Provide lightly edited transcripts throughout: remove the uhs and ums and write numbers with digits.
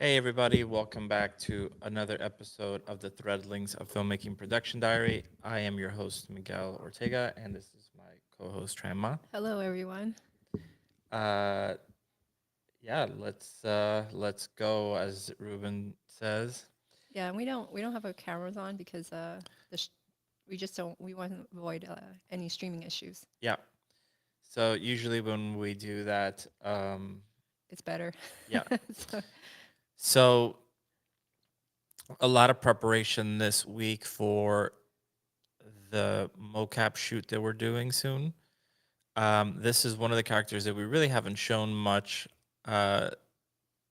Hey everybody, welcome back to another episode of the Threadlings of Filmmaking Production Diary. I am your host, Miguel Ortega, and this is my co-host, Tran. Hello, everyone. Uh, let's go, as Ruben says. Yeah, and we don't have our cameras on because the sh- we just don't we want to avoid any streaming issues. Yeah. So usually when we do that, It's better. yeah. So, So a lot of preparation this week for the mocap shoot that we're doing soon. This is one of the characters that we really haven't shown much. Uh,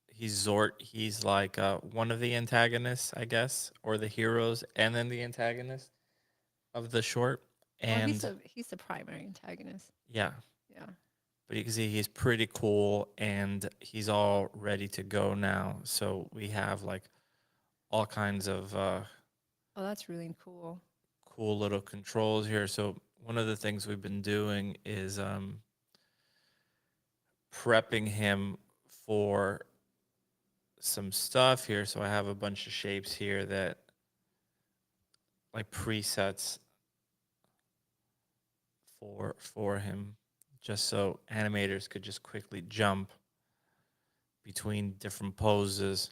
he's Zort. He's like one of the antagonists, I guess, or the heroes, and then the antagonist of the short. well, And he's the primary antagonist. yeah, Yeah. but you can see he's pretty cool, and he's all ready to go now. So we have like all kinds of Oh, that's really cool. cool little controls here. So one of the things we've been doing is prepping him for some stuff here. So I have a bunch of shapes here that like presets for him, just so animators could just quickly jump between different poses.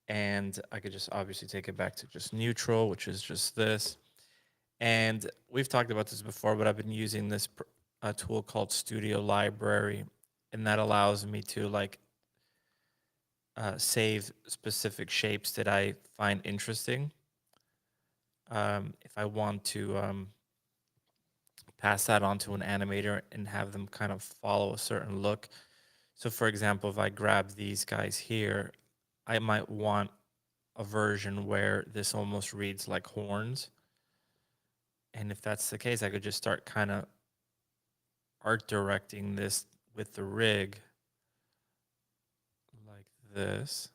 And I could just obviously take it back to just neutral, which is just this. And we've talked about this before, but I've been using this tool called Studio Library, and that allows me to like save specific shapes that I find interesting. If I want to pass that on to an animator and have them kind of follow a certain look. So, for example, if I grab these guys here, I might want a version where this almost reads like horns. And if that's the case, I could just start kind of art directing this with the rig like this.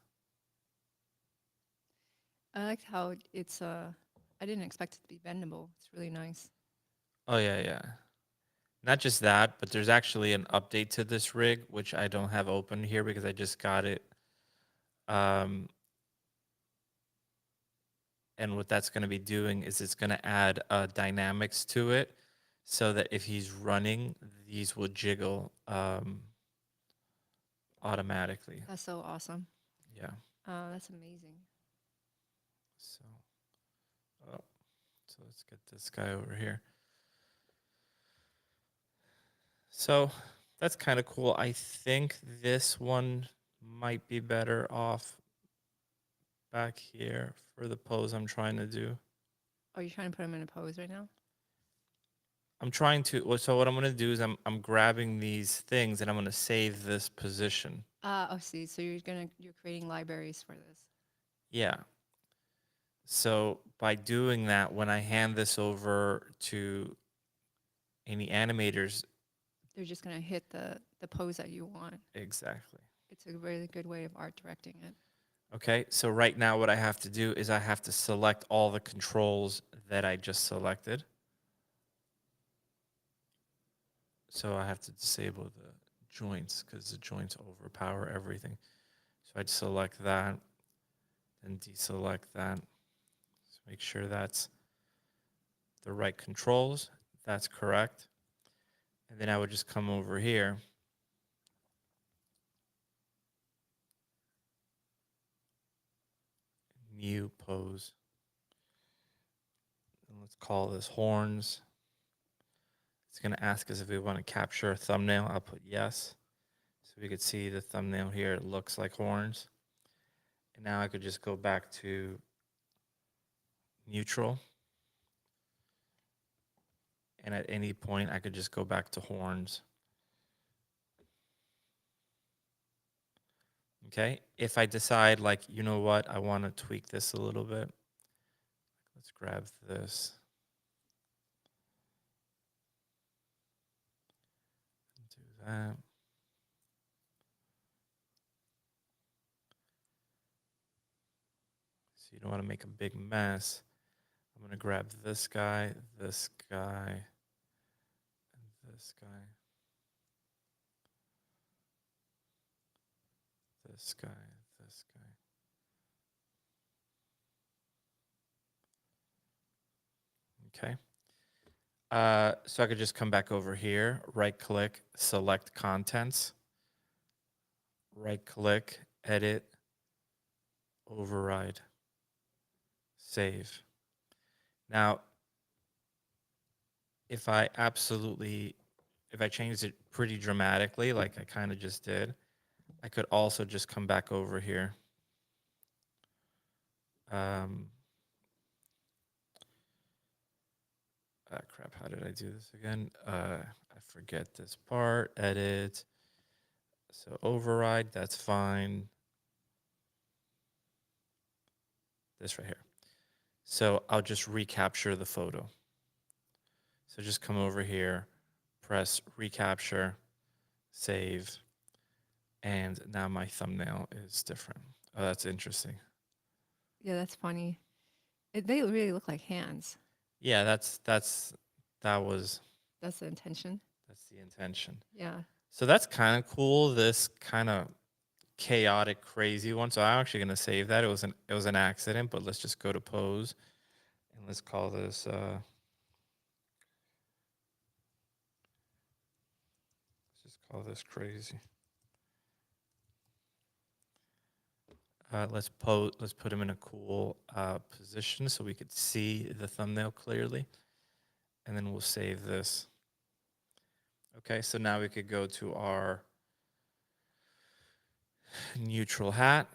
I like how it's I didn't expect it to be bendable. It's really nice. Oh, yeah, yeah. Not just that, but there's actually an update to this rig, which I don't have open here because I just got it. Um, and what that's going to be doing is it's going to add dynamics to it so that if he's running, these will jiggle automatically. That's so awesome. Yeah. That's amazing. So, oh, so let's get this guy over here. So that's kind of cool. I think this one might be better off back here for the pose I'm trying to do. Are you trying to put him in a pose right now? I'm trying to. So what I'm going to do is I'm grabbing these things and I'm going to save this position. Oh, see. So you're creating libraries for this. Yeah. So by doing that, when I hand this over to any animators, They're just gonna hit the pose that you want. exactly. It's a really good way of art directing it. Okay, so right now what I have to do is I have to select all the controls that I just selected. So I have to disable the joints because the joints overpower everything. So I'd select that, then deselect that. So make sure that's the right controls. That's correct. And then I would just come over here. New pose. And let's call this horns. It's going to ask us if we want to capture a thumbnail. I'll put yes. So we could see the thumbnail here. It looks like horns. And now I could just go back to neutral. And at any point, I could just go back to horns. Okay. If I decide, like, you know what, I want to tweak this a little bit. Let's grab this. Do that. So you don't want to make a big mess. I'm going to grab this guy, and this guy. This guy, this guy. Okay. So I could just come back over here, right click, select contents, right click, edit, override, save. Now, if I changed it pretty dramatically, like I kind of just did, I could also just come back over here. Crap, how did I do this again? I forget this part. Edit. So override, that's fine. This right here. So I'll just recapture the photo. So just come over here, press recapture, save, and now my thumbnail is different. Oh, that's interesting. Yeah, that's funny. They really look like hands. Yeah, that was That's the intention. that's the intention. Yeah. So that's kind of cool. This kind of chaotic, crazy one. So I'm actually gonna save that. It was an accident, but let's just go to pose and let's call this let's just call this crazy. Let's put him in a cool position so we could see the thumbnail clearly, and then we'll save this. Okay, so now we could go to our neutral hat,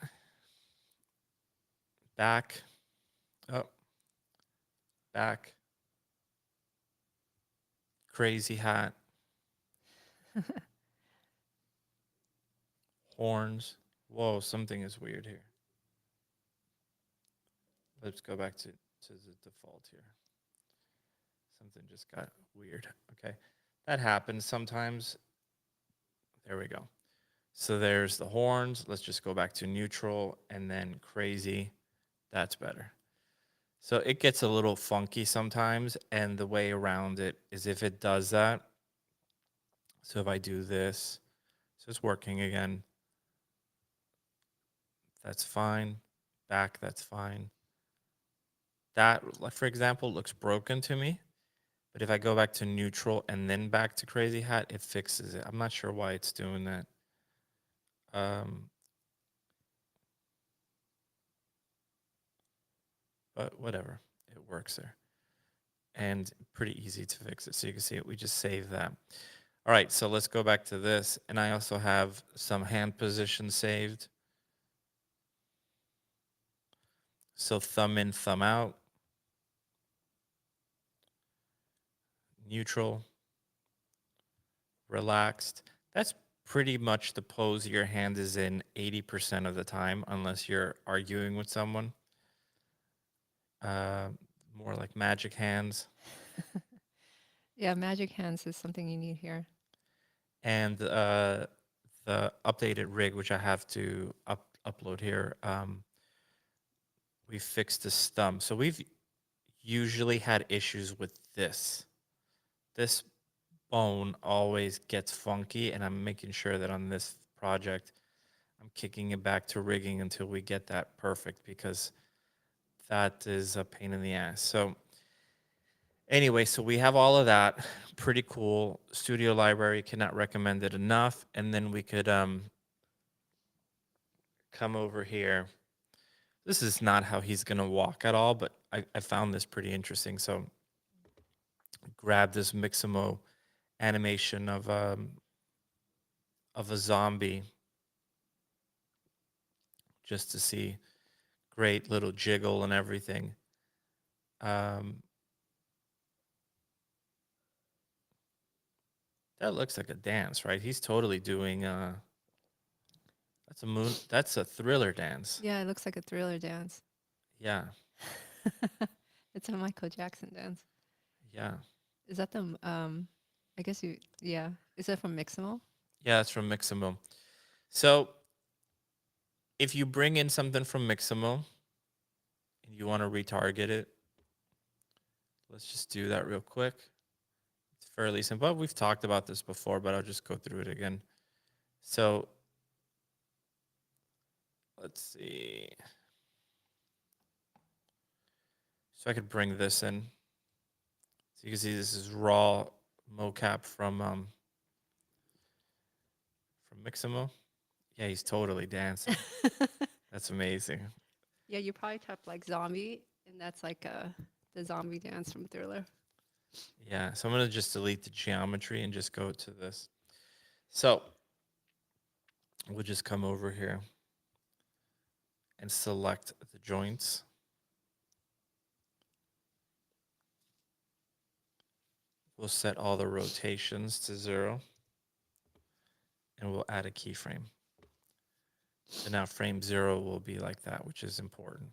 back, up, back, crazy hat, horns. Whoa, something is weird here. Let's go back to the default here. Something just got weird. Okay, that happens sometimes. There we go. So there's the horns. Let's just go back to neutral and then crazy. That's better. So it gets a little funky sometimes, and the way around it is if it does that. So if I do this, so it's working again. That's fine. Back, that's fine. That, for example, looks broken to me. But if I go back to neutral and then back to crazy hat, it fixes it. I'm not sure why it's doing that. But whatever, it works there. And pretty easy to fix it. So you can see it, we just save that. All right, so let's go back to this. And I also have some hand positions saved. So thumb in, thumb out. Neutral. Relaxed. That's pretty much the pose your hand is in 80% of the time, unless you're arguing with someone. More like magic hands. Yeah, magic hands is something you need here. And the updated rig, which I have to upload here, we fixed this thumb. So we've usually had issues with this. This bone always gets funky, and I'm making sure that on this project, I'm kicking it back to rigging until we get that perfect, because that is a pain in the ass. So anyway, so we have all of that. Pretty cool. Studio library, cannot recommend it enough. And then we could come over here. This is not how he's going to walk at all, but I found this pretty interesting. So grab this Mixamo animation of a zombie just to see. Great little jiggle and everything. That looks like a dance, right? He's totally doing that's a thriller dance. Yeah, it looks like a thriller dance. Yeah. It's a Michael Jackson dance. Yeah. Is that the I guess yeah. Is that from Mixamo? Yeah, it's from Mixamo. So if you bring in something from Mixamo and you want to retarget it, let's just do that real quick. It's fairly simple. We've talked about this before, but I'll just go through it again. So let's see. So I could bring this in. So you can see this is raw mocap from Mixamo. Yeah, he's totally dancing. That's amazing. Yeah, you probably type like zombie, and that's like the zombie dance from Thriller. Yeah, so I'm going to just delete the geometry and just go to this. So we'll just come over here and select the joints. We'll set all the rotations to 0. And we'll add a keyframe. So now frame 0 will be like that, which is important.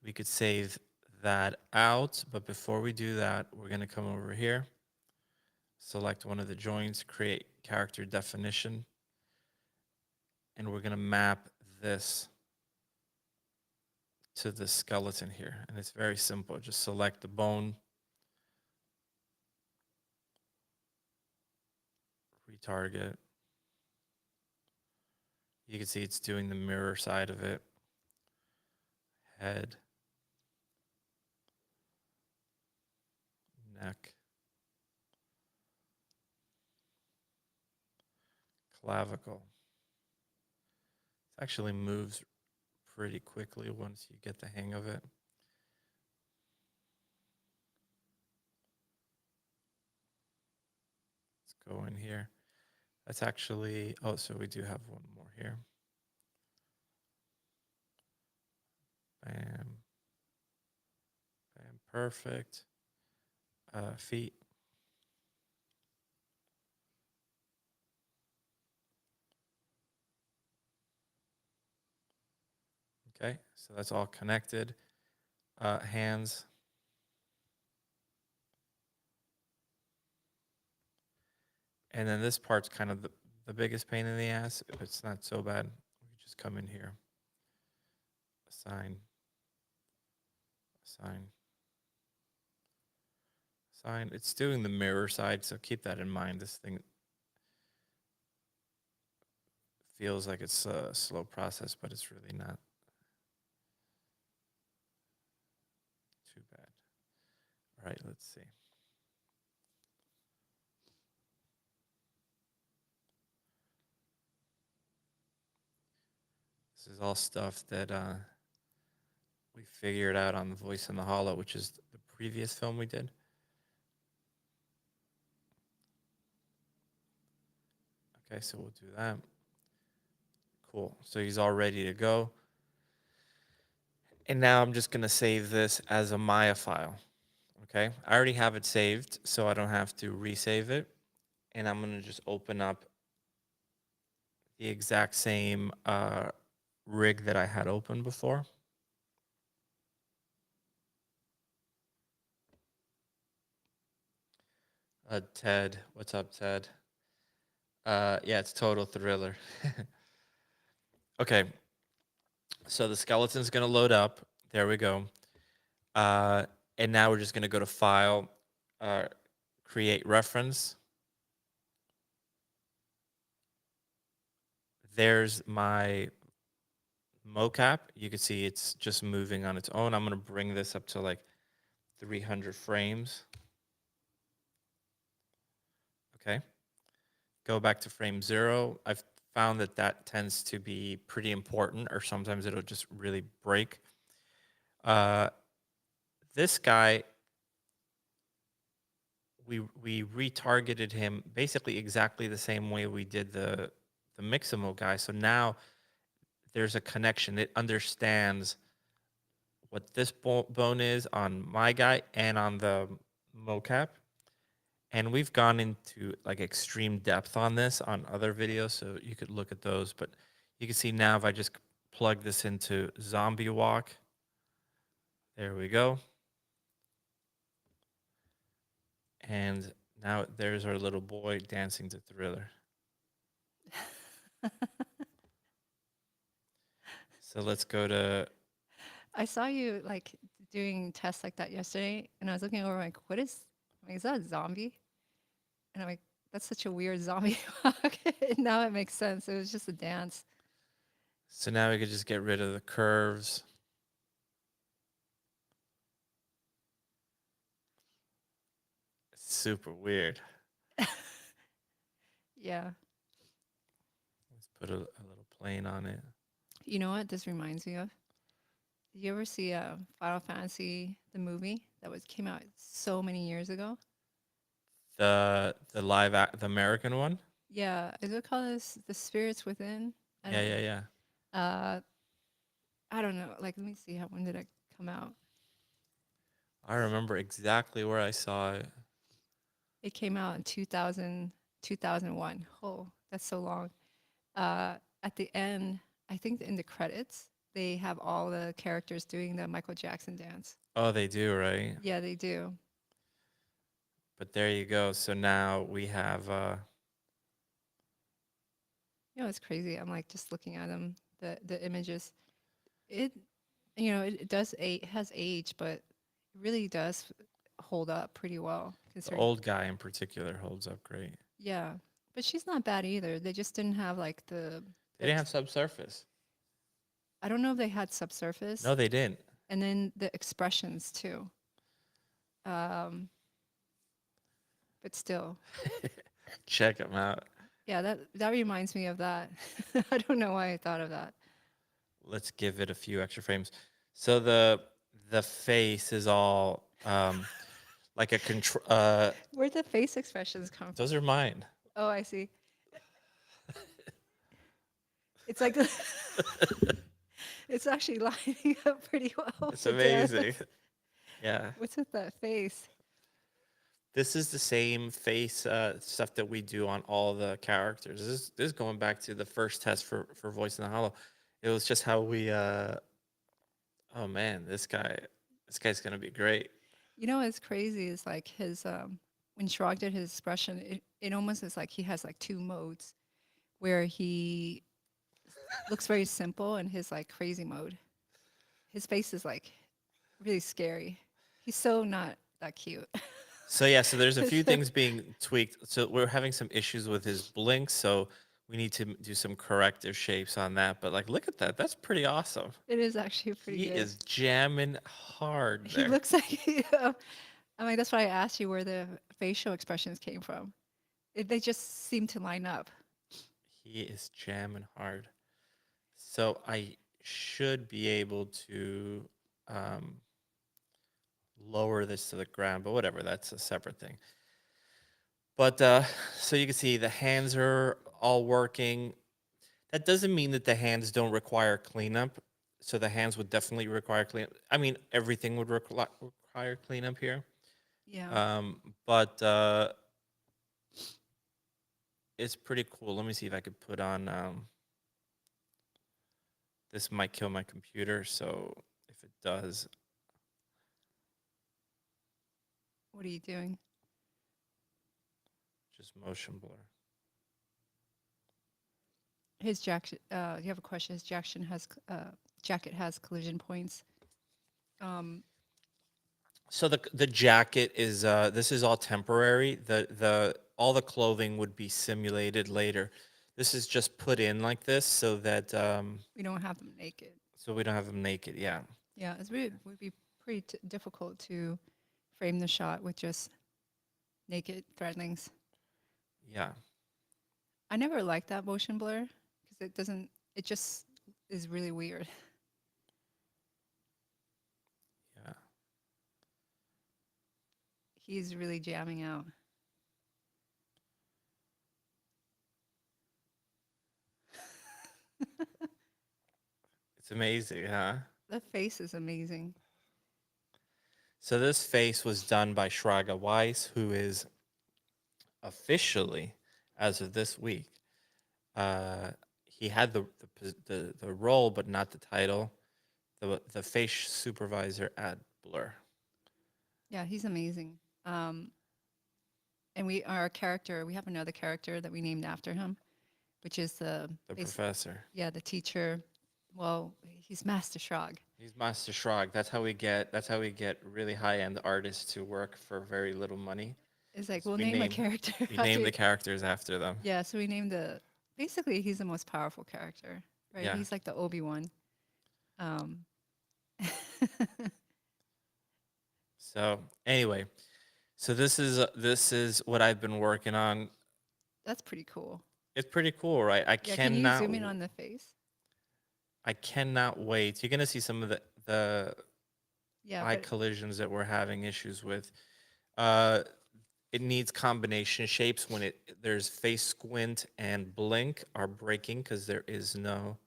We could save that out, but before we do that, we're going to come over here, select one of the joints, create character definition, and we're going to map this to the skeleton here. And it's very simple. Just select the bone, retarget. You can see it's doing the mirror side of it. Head, neck, clavicle. It actually moves pretty quickly once you get the hang of it. Let's go in here. That's actually, oh, so we do have one more here. Bam. Bam, perfect. Feet. Okay, so that's all connected. Hands. And then this part's kind of the biggest pain in the ass. It's not so bad. We just come in here. Assign. Assign. Assign. It's doing the mirror side, so keep that in mind. This thing feels like it's a slow process, but it's really not too bad. All right, let's see. This is all stuff that we figured out on Voice in the Hollow, which is the previous film we did. Okay, so we'll do that. Cool. So he's all ready to go. And now I'm just going to save this as a Maya file. Okay, I already have it saved, so I don't have to resave it. And I'm going to just open up the exact same rig that I had open before. Ted, what's up, Ted? Yeah, it's total Thriller. Okay, so the skeleton's going to load up. There we go. And now we're just going to go to File, Create Reference. There's my mocap. You can see it's just moving on its own. I'm going to bring this up to like 300 frames. Okay. Go back to frame 0. I've found that that tends to be pretty important, or sometimes it'll just really break. This guy, we retargeted him basically exactly the same way we did the Mixamo guy. So now there's a connection. It understands what this bone is on my guy and on the mocap. And we've gone into like extreme depth on this on other videos, so you could look at those. But you can see now if I just plug this into Zombie Walk, there we go. And now there's our little boy dancing to Thriller. So let's go to... I saw you like doing tests like that yesterday, and I was looking over like, what is? I'm like, is that a zombie? And I'm like, that's such a weird zombie walk. Now it makes sense. It was just a dance. So now we could just get rid of the curves. super weird. Yeah. Let's put a little plane on it. You know what this reminds me of? Did you ever see Final Fantasy the movie that was came out so many years ago? The American one. Yeah, is it called this The Spirits Within? I Yeah, don't yeah, yeah. uh I don't know. Like let me see how when did it come out? I remember exactly where I saw it. It came out in 2001. Oh, that's so long. At the end, I think in the credits, they have all the characters doing the Michael Jackson dance. Oh, they do, right? Yeah, they do. But there you go. So now we have You know, it's crazy. I'm like just looking at them, the images. It, you know, it does it has age, but it really does hold up pretty well the considering. old guy in particular holds up great. Yeah, but she's not bad either. They just didn't have like They the didn't have subsurface. I don't know if they had subsurface, No, they didn't. and then the expressions too. Um, but still, Check them out. yeah, that reminds me of that. I don't know why I thought of that. Let's give it a few extra frames. So the face is all like a control. Where'd the face expressions come from? Those are mine. Oh, I see. It's like it's actually lining up pretty well It's with the amazing. Yeah. what's with that face? This is the same face stuff that we do on all the characters. This is going back to the first test for Voice in the Hollow. It was just how we oh man, this guy's gonna be great. You know what's crazy is like his when Shrog did his expression, it almost is like he has like two modes where he looks very simple in his like crazy mode. His face is like really scary. He's so not that cute. So yeah, so there's a few So things being tweaked. So we're having some issues with his blink, so we need to do some corrective shapes on that. But like, look at that. That's pretty awesome. it is actually pretty He good. is jamming hard He there. looks like I mean that's why I asked you where the facial expressions came from. They just seem to line up. He is jamming hard. So I should be able to um, lower this to the ground, but whatever, that's a separate thing. But so you can see the hands are all working. That doesn't mean that the hands don't require cleanup. So the hands would definitely require cleanup. I mean, everything would require cleanup here. Yeah. But it's pretty cool. Let me see if I could put on. This might kill my computer, so if it does, What are you doing? just motion blur. His jacket. You have a question. His jacket has collision points. So the jacket is this is all temporary. The all the clothing would be simulated later. This is just put in like this so that We don't have them naked. so we don't have them naked. Yeah, Yeah, it's really would be pretty difficult to frame the shot with just naked threadlings. yeah. I never liked that motion blur because it doesn't. It just is really weird. Yeah. He's really jamming out. It's amazing, huh? The face is amazing. So this face was done by Shraga Weiss, who is officially, as of this week, he had the role but not the title, the face supervisor at Blur. Yeah, he's amazing. And our character. We have another character that we named after him, which is The professor. yeah, the teacher. Well, he's Master Shrog. He's Master Shrog. That's how we get really high end artists to work for very little money. It's like So we'll we name a name character. we after, name the characters after them. yeah, so we named basically he's the most powerful character, right? Yeah. He's like the Obi-Wan. So anyway, So this is what I've been working on. That's pretty cool. It's pretty cool, right? Yeah, can you zoom in on the face? I cannot wait. You're gonna see some of the Yeah, eye but collisions that we're having issues with. Uh, it needs combination shapes when there's face squint and blink are breaking because there is no.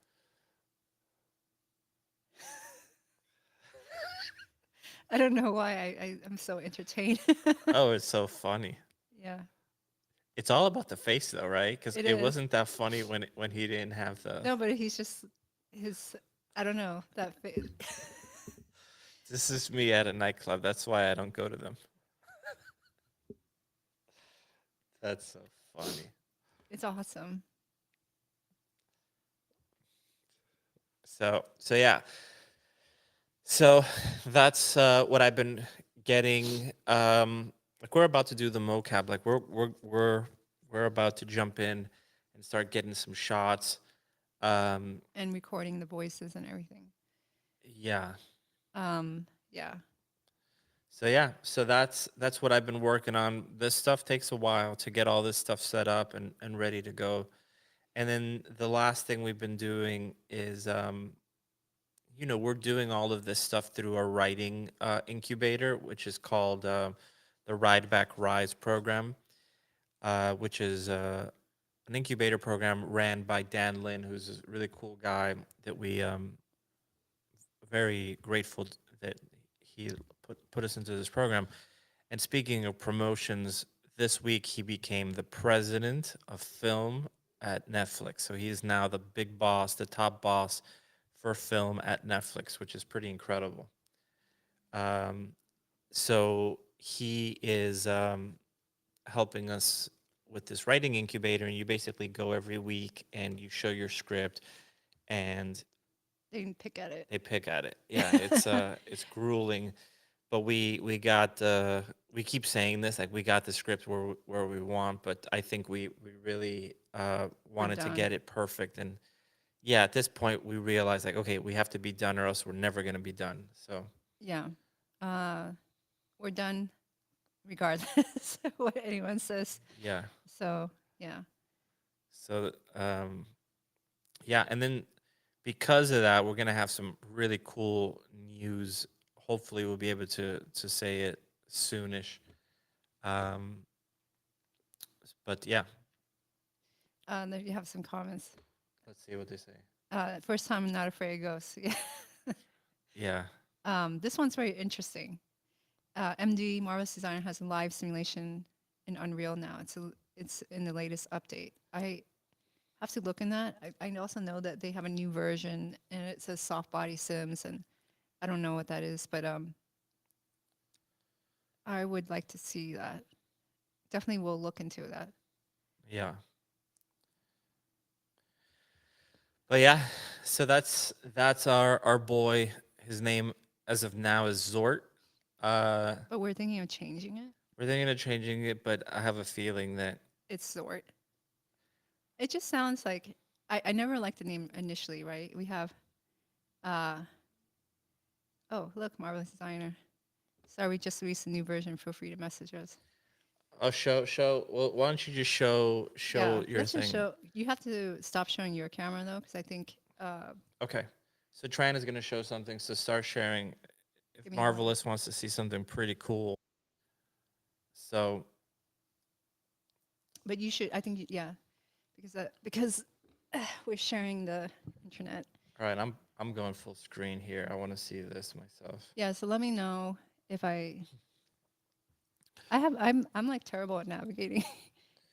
I don't know why I'm so entertained. Oh, it's so funny. Yeah, It's all about the face though, right? Because it it is. wasn't that funny when he didn't have the. No, but he's just his. I don't know that face. This is me at a nightclub. That's why I don't go to them. That's so funny. It's awesome. So yeah. So that's what I've been getting. Like we're about to do the mocap. Like we're about to jump in and start getting some shots. Um, And recording the voices and everything. yeah. Yeah. So yeah. So that's what I've been working on. This stuff takes a while to get all this stuff set up and ready to go. And then the last thing we've been doing is we're doing all of this stuff through our writing incubator, which is called the Ride Back Rise program, which is an incubator program ran by Dan Lin, who's a really cool guy that we very grateful that he put us into this program. And speaking of promotions, this week he became the president of film at Netflix. So he is now the big boss, the top boss for film at Netflix, which is pretty incredible. Um, so he is helping us with this writing incubator, and you basically go every week and you show your script, and They can pick at it. they pick at it. Yeah, it's grueling, but we keep saying this, like we got the script where we want, but I think we really wanted to done. get it perfect. And yeah, at this point we realize like, okay, we have to be done or else we're never going to be done. So Yeah. Uh, we're done regardless of what anyone says. yeah. So, yeah. So yeah, and then because of that, we're gonna have some really cool news. Hopefully, we'll be able to say it soonish. Um, but yeah, There you have some comments. let's see what they say. First time I'm not afraid of ghosts. Yeah. Yeah, This one's very interesting. MD Marvelous Designer has a live simulation in Unreal now. It's in the latest update. I have to look in that. I also know that they have a new version and it says soft body sims, and I don't know what that is, but I would like to see that. Definitely will look into that. yeah. But yeah, so that's our boy. His name as of now is Zort. But we're thinking of changing it. We're thinking of changing it, but I have a feeling that It's Zort. It just sounds like I never liked the name initially, right? We have uh oh look, Marvelous Designer. Sorry, we just released a new version. Feel free to message us. I'll show. Well, why don't you just show Yeah, your let's just thing? show. You have to stop showing your camera though, because I think. Okay. So Tran is gonna show something. So start sharing. If Give me one. Marvelous wants to see something pretty cool. So But you should. I think yeah, because we're sharing the internet. all right, I'm going full screen here. I want to see this myself. Yeah. So let me know if I'm like terrible at navigating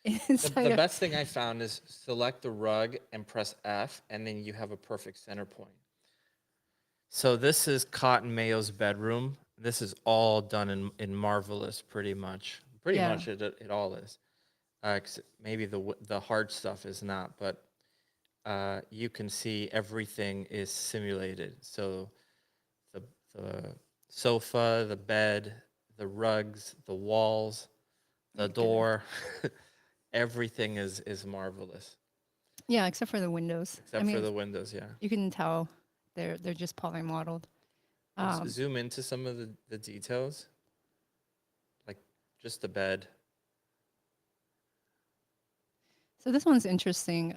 inside. The best thing I found is select the rug and press F, and then you have a perfect center point. So this is Cotton Mayo's bedroom. This is all done in Marvelous, pretty much. Pretty Yeah. much it all is. Maybe the hard stuff is not, but you can see everything is simulated. So the the sofa, the bed, the rugs, the walls, the Okay. door, everything is Marvelous Yeah, except for the windows. except for the windows. Yeah. You can tell they're just poly modeled. Zoom into some of the details, like Just the bed. So this one's interesting.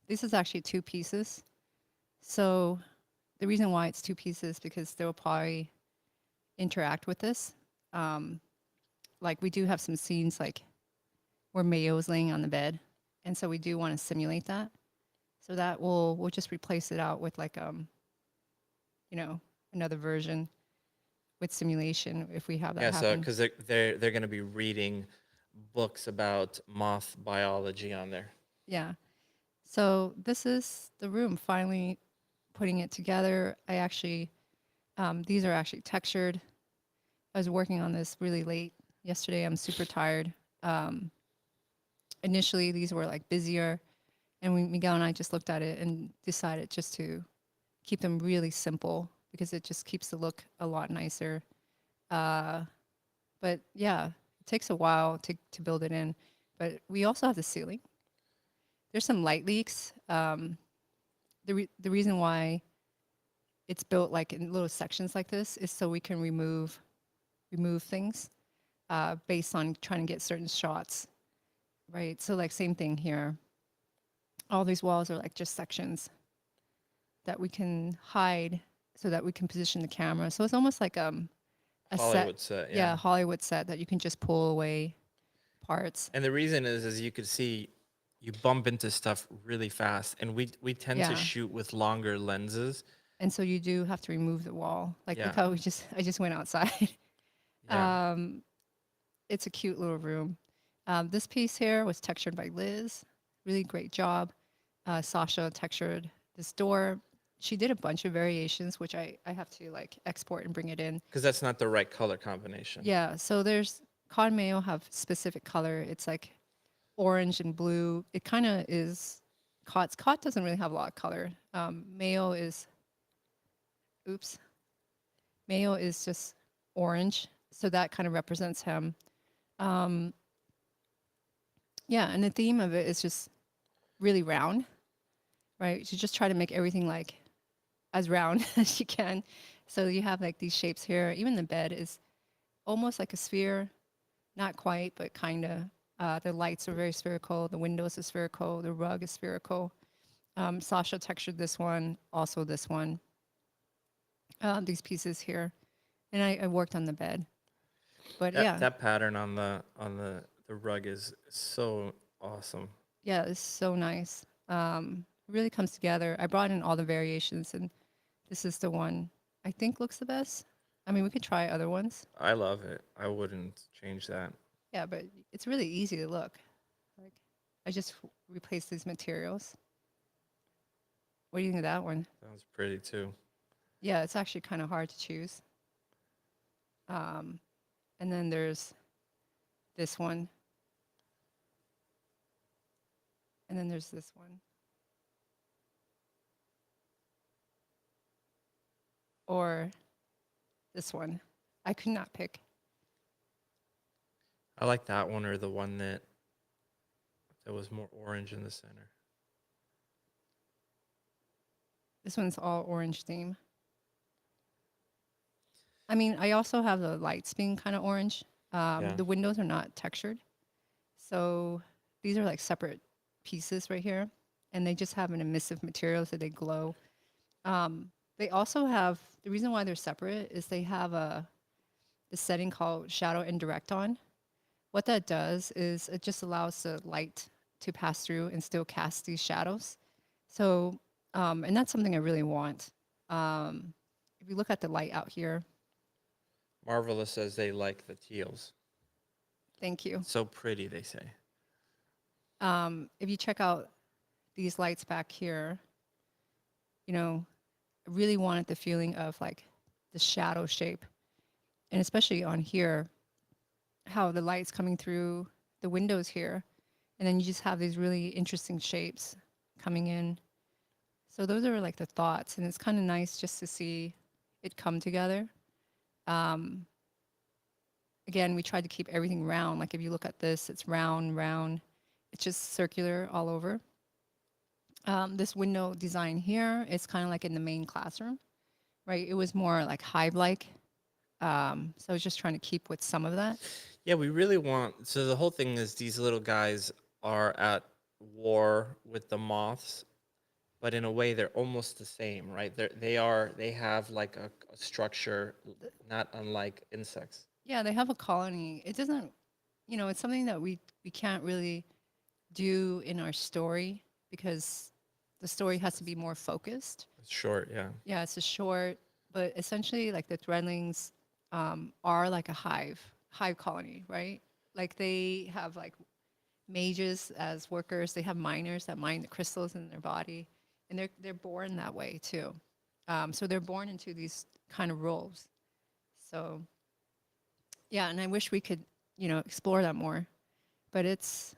This is actually two pieces. So the reason why it's two pieces because they'll probably interact with this. Um, like we do have some scenes like where Mayo's laying on the bed, and so we do want to simulate that. So that we'll just replace it out with like you know, another version with simulation if we have that Yeah, so happen. because they're going to be reading books about moth biology on there. Yeah. So this is the room finally putting it together. I actually these are actually textured. I was working on this really late yesterday. I'm super tired. Um, Initially, these were like busier, and Miguel and I just looked at it and decided just to keep them really simple because it just keeps the look a lot nicer. Uh, but yeah, it takes a while to build it in. But we also have the ceiling. There's some light leaks. The reason why it's built like in little sections like this is so we can remove things based on trying to get certain shots, right? So like same thing here. All these walls are like just sections that we can hide so that we can position the camera. So it's almost like a Hollywood set, set, yeah, yeah. Hollywood set that you can just pull away parts. And the reason is, as you could see, you bump into stuff really fast, and we tend to Yeah. shoot with longer lenses. And so you do have to remove the wall. Like look Yeah, how I just went outside. yeah. um, it's a cute little room. This piece here was textured by Liz. Really great job. Sasha textured this door. She did a bunch of variations, which I have to like export and bring it in. Because that's not the right color combination. Yeah, so there's cod mayo have specific color. It's like orange and blue. It kind of is cod doesn't really have a lot of color. Mayo is oops. Mayo is just orange, so that kind of represents him. Um, yeah, and the theme of it is just really round, right? You just try to make everything like as round as you can. So you have like these shapes here. Even the bed is almost like a sphere, not quite, but kind of. The lights are very spherical. The windows are spherical. The rug is spherical. Sasha textured this one, also this one. These pieces here, and I worked on the bed. But That yeah, that pattern on the rug is so awesome. yeah, it's so nice. It really comes together. I brought in all the variations, and this is the one I think looks the best. I mean, we could try other ones. I love it. I wouldn't change that. Yeah, but it's really easy to look. Like, I just replaced these materials. What do you think of that one? Sounds pretty too. Yeah, it's actually kind of hard to choose. Um, and then there's this one. And then there's this one. Or this one. I could not pick. I like that one or the one that was more orange in the center. This one's all orange theme. I mean, I also have the lights being kind of orange. Yeah. The windows are not textured. So these are like separate pieces right here. And they just have an emissive material so they glow. They also have, the reason why they're separate is they have the setting called shadow indirect on. What that does is it just allows the light to pass through and still cast these shadows. So, and that's something I really want. If you look at the light out here, Marvelous says they like the teals. thank you. So pretty, they say. If you check out these lights back here, you know, I really wanted the feeling of like the shadow shape. And especially on here, how the light's coming through the windows here. And then you just have these really interesting shapes coming in. So those are like the thoughts. And it's kind of nice just to see it come together. Again, we tried to keep everything round. Like if you look at this, it's round, round. It's just circular all over. This window design here is kind of like in the main classroom, right? It was more like hive-like. So I was just trying to keep with some of that. Yeah, we really want. So the whole thing is these little guys are at war with the moths, but in a way they're almost the same, right? They have like a structure not unlike insects. Yeah, they have a colony. It doesn't, it's something that we can't really do in our story because the story has to be more focused. It's short, yeah. Yeah, it's a short, but essentially, like the Threadlings are like a hive colony, right? Like they have like mages as workers. They have miners that mine the crystals in their body, and they're born that way too. So they're born into these kind of roles. So yeah, and I wish we could, explore that more, but it's,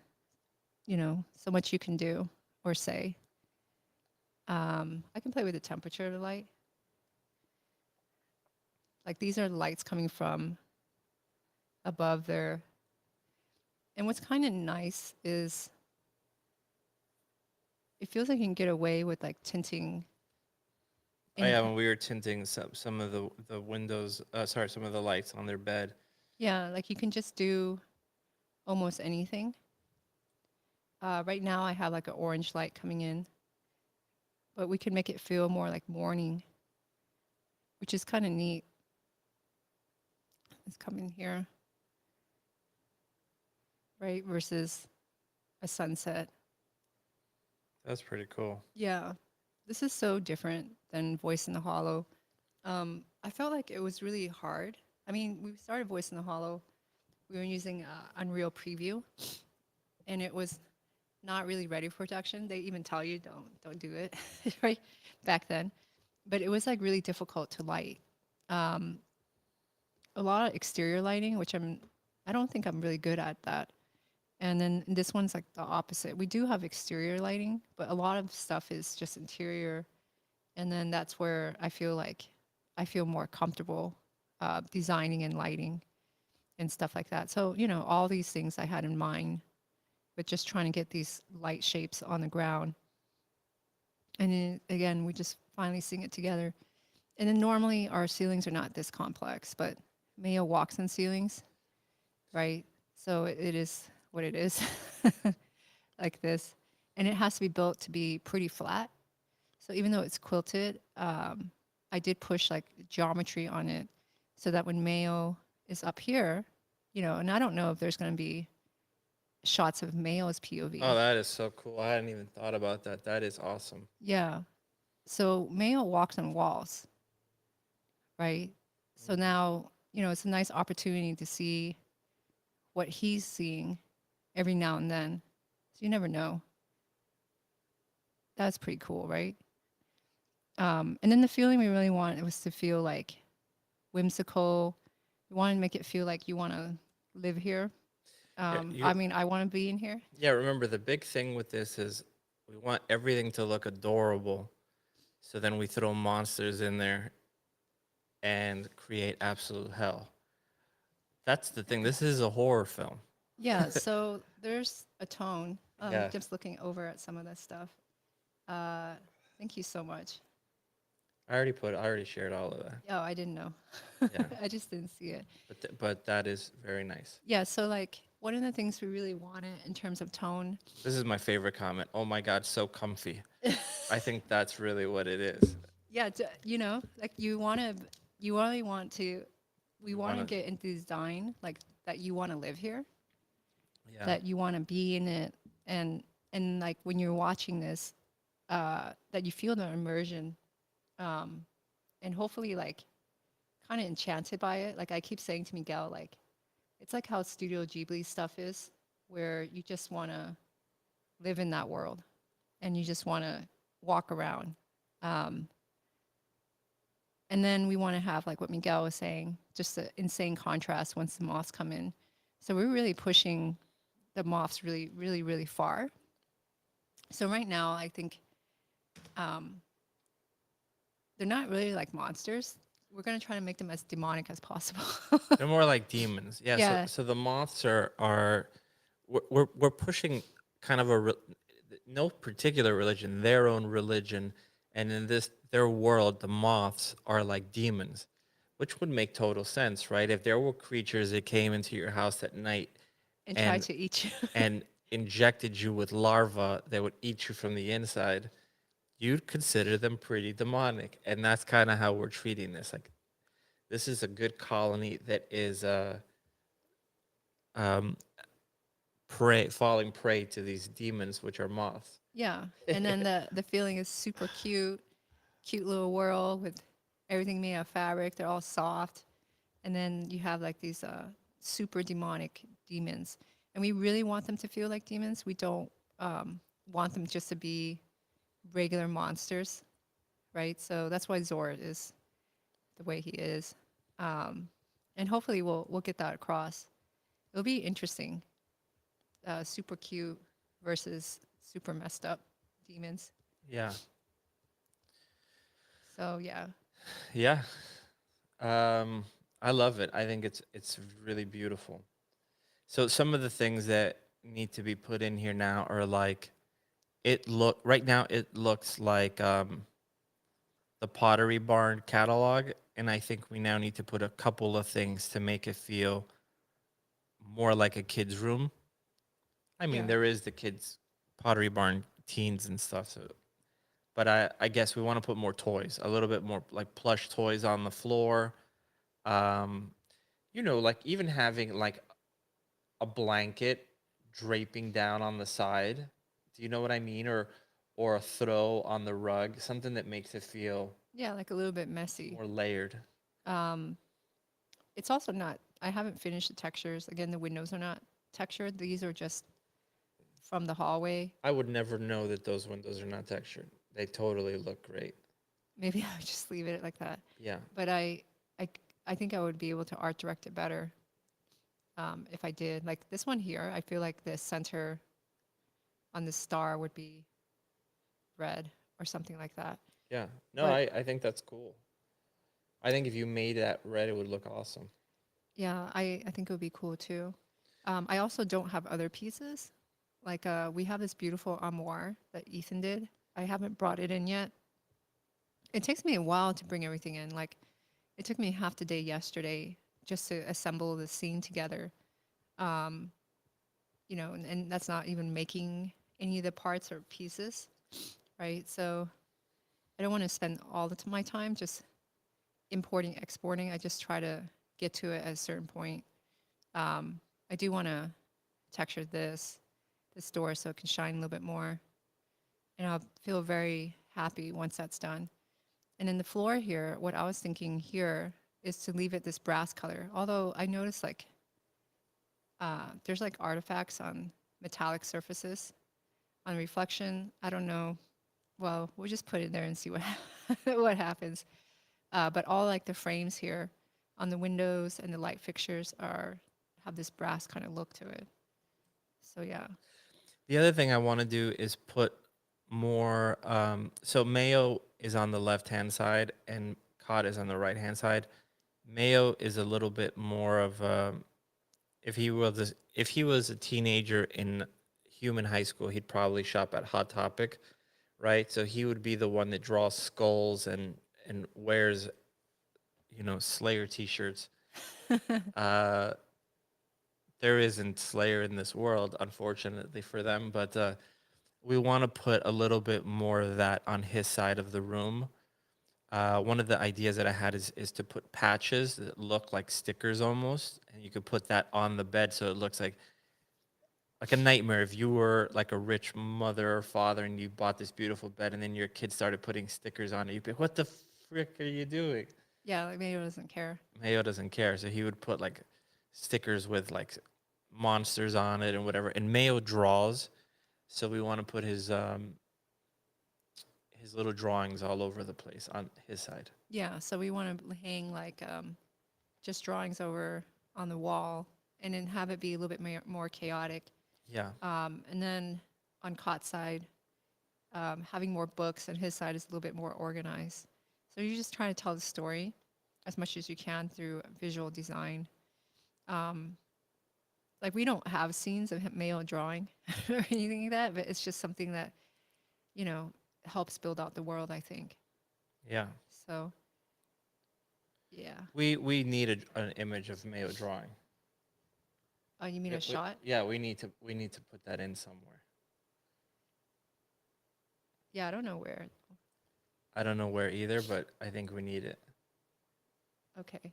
so much you can do or say. I can play with the temperature of the light. Like these are lights coming from above there. And what's kind of nice is it feels like you can get away with like tinting Oh yeah, anything. when we were tinting some of the windows, sorry, some of the lights on their bed. Yeah, like you can just do almost anything. Right now I have like an orange light coming in, but we can make it feel more like morning, which is kind of neat. It's coming here, right? Versus a sunset. That's pretty cool. Yeah, this is so different than Voice in the Hollow. I felt like it was really hard. I mean, we started Voice in the Hollow. We were using Unreal Preview, and it was not really ready for production. They even tell you don't do it, right? Back then, but it was like really difficult to light. Um, a lot of exterior lighting, which I don't think I'm really good at that. And then this one's like the opposite. We do have exterior lighting, but a lot of stuff is just interior. And then that's where I feel more comfortable designing and lighting and stuff like that. So, all these things I had in mind, but just trying to get these light shapes on the ground. And then again, we just finally sing it together. And then normally our ceilings are not this complex, but Mayo walks on ceilings, right? So it is what it is, like this. And it has to be built to be pretty flat. So even though it's quilted, I did push like geometry on it so that when Mayo is up here, and I don't know if there's going to be shots of Mayo's Oh, POV. that is so cool. I hadn't even thought about that. That is awesome. Yeah. So Mayo walks on walls, right? So Mhm. now, it's a nice opportunity to see what he's seeing every now and then. So you never know. That's pretty cool, right? And then the feeling we really want it was to feel like whimsical. We want to make it feel like you want to live here. Yeah, I mean, I want to be in here. yeah, remember the big thing with this is we want everything to look adorable. So then we throw monsters in there and create absolute hell. That's the thing. This is a horror film. Yeah, so there's a tone. Yeah. Just looking over at some of this stuff. Uh, thank you so much. I already shared all of that. Oh, I didn't know. Yeah. I just didn't see it. But that is very nice. Yeah, so like one of the things we really wanted in terms of tone. This is my favorite comment. Oh my god, so comfy. I think that's really what it is. Yeah, like you really want to, we We want want to to get into design, like that you want to live here, yeah. that you want to be in it, and like when you're watching this, that you feel the immersion, um, and hopefully like kind of enchanted by it. Like I keep saying to Miguel, like it's like how Studio Ghibli stuff is, where you just want to live in that world, and you just want to walk around. Um, And then we want to have, like what Miguel was saying, just an insane contrast once the moths come in. So we're really pushing the moths really, really, really far. So right now, I think um, they're not really like monsters. We're going to try to make them as demonic as possible. They're more like demons. Yeah, Yeah. so the moths are we're pushing kind of no particular religion, their own religion, and in this their world the moths are like demons, which would make total sense, right? If there were creatures that came into your house at night And try and to eat you. and injected you with larvae that would eat you from the inside, you'd consider them pretty demonic. And that's kind of how we're treating this. Like, this is a good colony that is um, falling prey to these demons, which are moths. Yeah. And then the feeling is super cute, cute little world with everything made of fabric. They're all soft. And then you have like these super demonic demons. And we really want them to feel like demons. We don't want them just to be regular monsters, right? So that's why Zord is the way he is. And hopefully we'll get that across. It'll be interesting. Super cute versus super messed up demons. Yeah. So yeah, Yeah. Um, I love it. I think it's really beautiful. So some of the things that need to be put in here now are like, right now it looks like the Pottery Barn catalog, and I think we now need to put a couple of things to make it feel more like a kid's room. I mean, yeah, there is the kids Pottery Barn teens and stuff, so but I guess we want to put more toys, a little bit more like plush toys on the floor. Um, like even having like a blanket draping down on the side. Do you know what I mean? Or a throw on the rug, something that makes it feel yeah, like a little bit messy. more layered. Um, it's also not. I haven't finished the textures. Again, the windows are not textured. These are just from the hallway. I would never know that those windows are not textured. They totally look great. Maybe I would just leave it like that. Yeah. But I, I think I would be able to art direct it better if I did. Like this one here, I feel like the center on the star would be red or something like that. Yeah. No, But I think that's cool. I think if you made that red, it would look awesome. yeah, I think it would be cool too. I also don't have other pieces. Like we have this beautiful armoire that Ethan did. I haven't brought it in yet. It takes me a while to bring everything in. Like it took me half the day yesterday just to assemble the scene together. Um, and that's not even making any of the parts or pieces, right? So I don't want to spend all my time just importing, exporting. I just try to get to it at a certain point. I do want to texture this door so it can shine a little bit more. And I'll feel very happy once that's done. And then the floor here, what I was thinking here is to leave it this brass color. Although I noticed like there's like artifacts on metallic surfaces on reflection. I don't know. Well, we'll just put it there and see what what happens. But all like the frames here on the windows and the light fixtures have this brass kind of look to it. So yeah. The other thing I want to do is put more. So Mayo is on the left hand side and Cod is on the right hand side. Mayo is a little bit more of if he was a teenager in human high school, he'd probably shop at Hot Topic, right? So he would be the one that draws skulls and wears Slayer t-shirts. Uh, there isn't Slayer in this world, unfortunately for them, but we want to put a little bit more of that on his side of the room. One of the ideas that I had is to put patches that look like stickers almost, and you could put that on the bed so it looks like a nightmare. If you were like a rich mother or father and you bought this beautiful bed and then your kid started putting stickers on it, you'd be, what the frick are you doing? Yeah, like Mayo doesn't care. Mayo doesn't care, so he would put like stickers with like monsters on it and whatever. And Mayo draws, so we want to put his little drawings all over the place on his side. Yeah, so we want to hang like just drawings over on the wall and then have it be a little bit more chaotic. Yeah. And then on Cot's side, having more books and his side is a little bit more organized. So you're just trying to tell the story as much as you can through visual design. Like we don't have scenes of Mayo drawing or anything like that, but it's just something that, you know, helps build out the world, I think. Yeah. So Yeah. We need an image of Mayo drawing. Oh, you mean a shot? Yeah, we need to put that in somewhere. Yeah, I don't know where. I don't know where either, but I think we need it. Okay.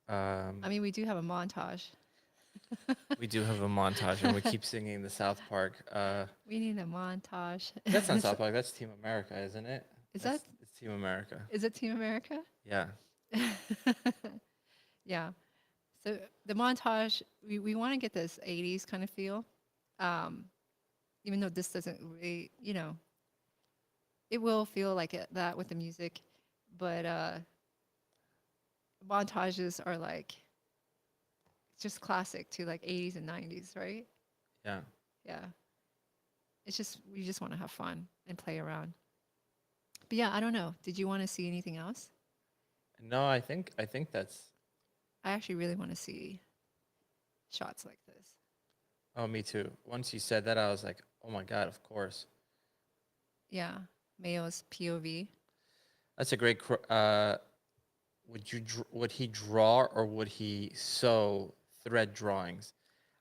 Um, I mean, we do have a montage. we do have a montage, and we keep singing the South Park. We need a montage. That's not South Park. That's Team America, isn't it? Is That's, that it's Team America. is it Team America? Yeah. Yeah. So the montage, we want to get this 80s kind of feel. Um, even though this doesn't really, it will feel like that with the music, but montages are like just classic to like 80s and 90s, right? Yeah. Yeah. It's just we just want to have fun and play around. But yeah, I don't know. Did you want to see anything else? No, I think that's. I actually really want to see shots like this. Oh, me too. Once you said that, I was like, oh my god, of course. Yeah. Mayo's POV. That's a great. Would he draw or would he sew thread drawings?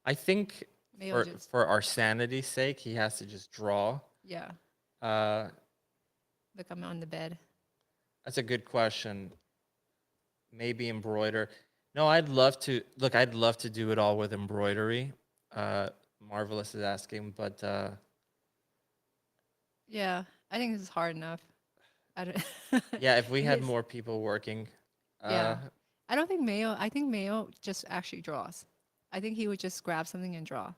I think Mayo for just, for our sanity's sake, he has to just draw. yeah. Uh, Look, I'm on the bed. that's a good question. Maybe embroider. No, I'd love to look. I'd love to do it all with embroidery. Uh, Marvelous is asking, but Yeah. I think this is hard enough. I don't, yeah, if we had his, more people working, yeah. I don't think I think Mayo just actually draws. I think he would just grab something and draw.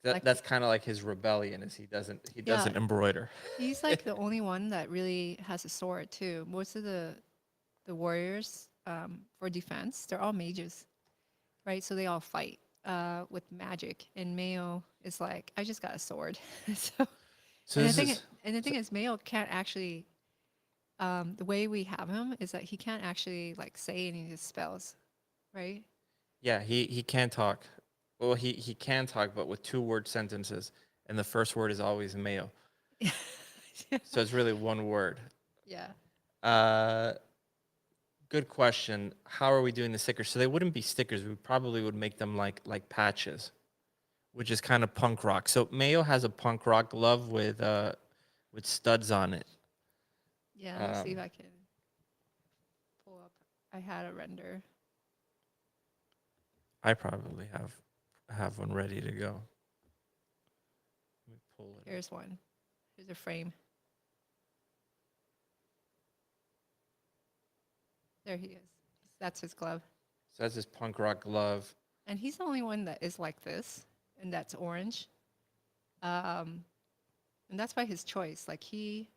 Like, that's kind of like his rebellion is he yeah, doesn't embroider. he's like the only one that really has a sword too. Most of the warriors for defense, they're all mages, right? So they all fight with magic. And Mayo is like, I just got a sword. So So this is and the thing is, Mayo can't actually. The way we have him is that he can't actually like say any of his spells, right? yeah, he can talk. Well, he can talk, but with two-word sentences, and the first word is always male. So it's really one word. Yeah. Uh, Good question. How are we doing the stickers? So they wouldn't be stickers. We probably would make them like patches, which is kind of punk rock. So Mayo has a punk rock glove with studs on it. Yeah. Let me see if Um, I can pull up. I had a render. I probably have one ready to go. Let me pull it up. Here's one. Here's a frame. There he is. That's his glove. So that's his punk rock glove. And he's the only one that is like this, and that's orange. Um, and that's by his choice. Like he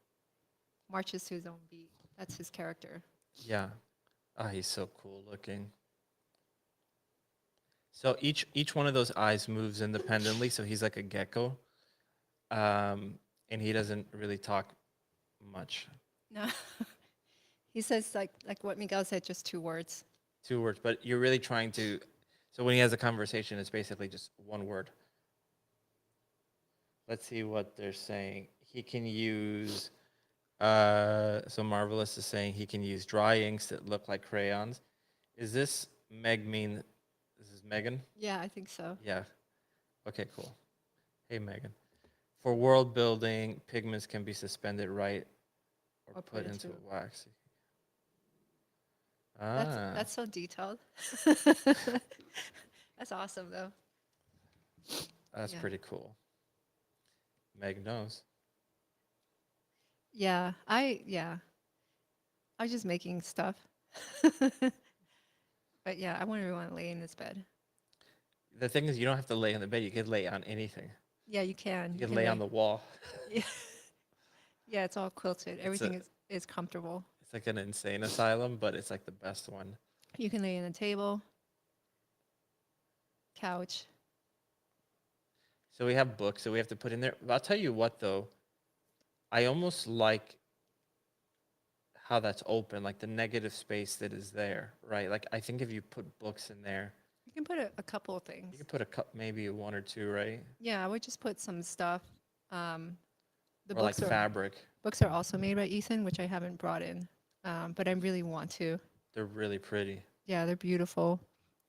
marches to his own beat. That's his character. Yeah. Ah, he's so cool looking. So each one of those eyes moves independently. So he's like a gecko, and he doesn't really talk much. No. He says like what Miguel said, just two words. Two words, but you're really trying to. So when he has a conversation, it's basically just one word. Let's see what they're saying. He can use. So Marvelous is saying he can use dry inks that look like crayons. Is this Meg mean? This is Megan. Yeah, I think so. Yeah. Okay. Cool. Hey Megan. For world building, pigments can be suspended right or put into a wax. Ah, That's so detailed. That's awesome though. that's Yeah. pretty cool. Meg knows. Yeah, I was just making stuff. But yeah, I wouldn't really want to lay in this bed. The thing is, you don't have to lay on the bed. You could lay on anything. Yeah, you can. You You could can lay on the wall. Yeah, yeah, it's all quilted. It's Everything a, is comfortable. it's like an insane asylum, but it's like the best one. You can lay on a table, couch. So we have books that we have to put in there. But I'll tell you what, though, I almost like how that's open, like the negative space that is there, right? Like I think if you put books in there, You can put a couple of things. you could put a cup, maybe one or two, right? Yeah, I would just put some stuff. The Or like books are fabric. books are also made by Ethan, which I haven't brought in, but I really want to. They're really pretty. Yeah, they're beautiful.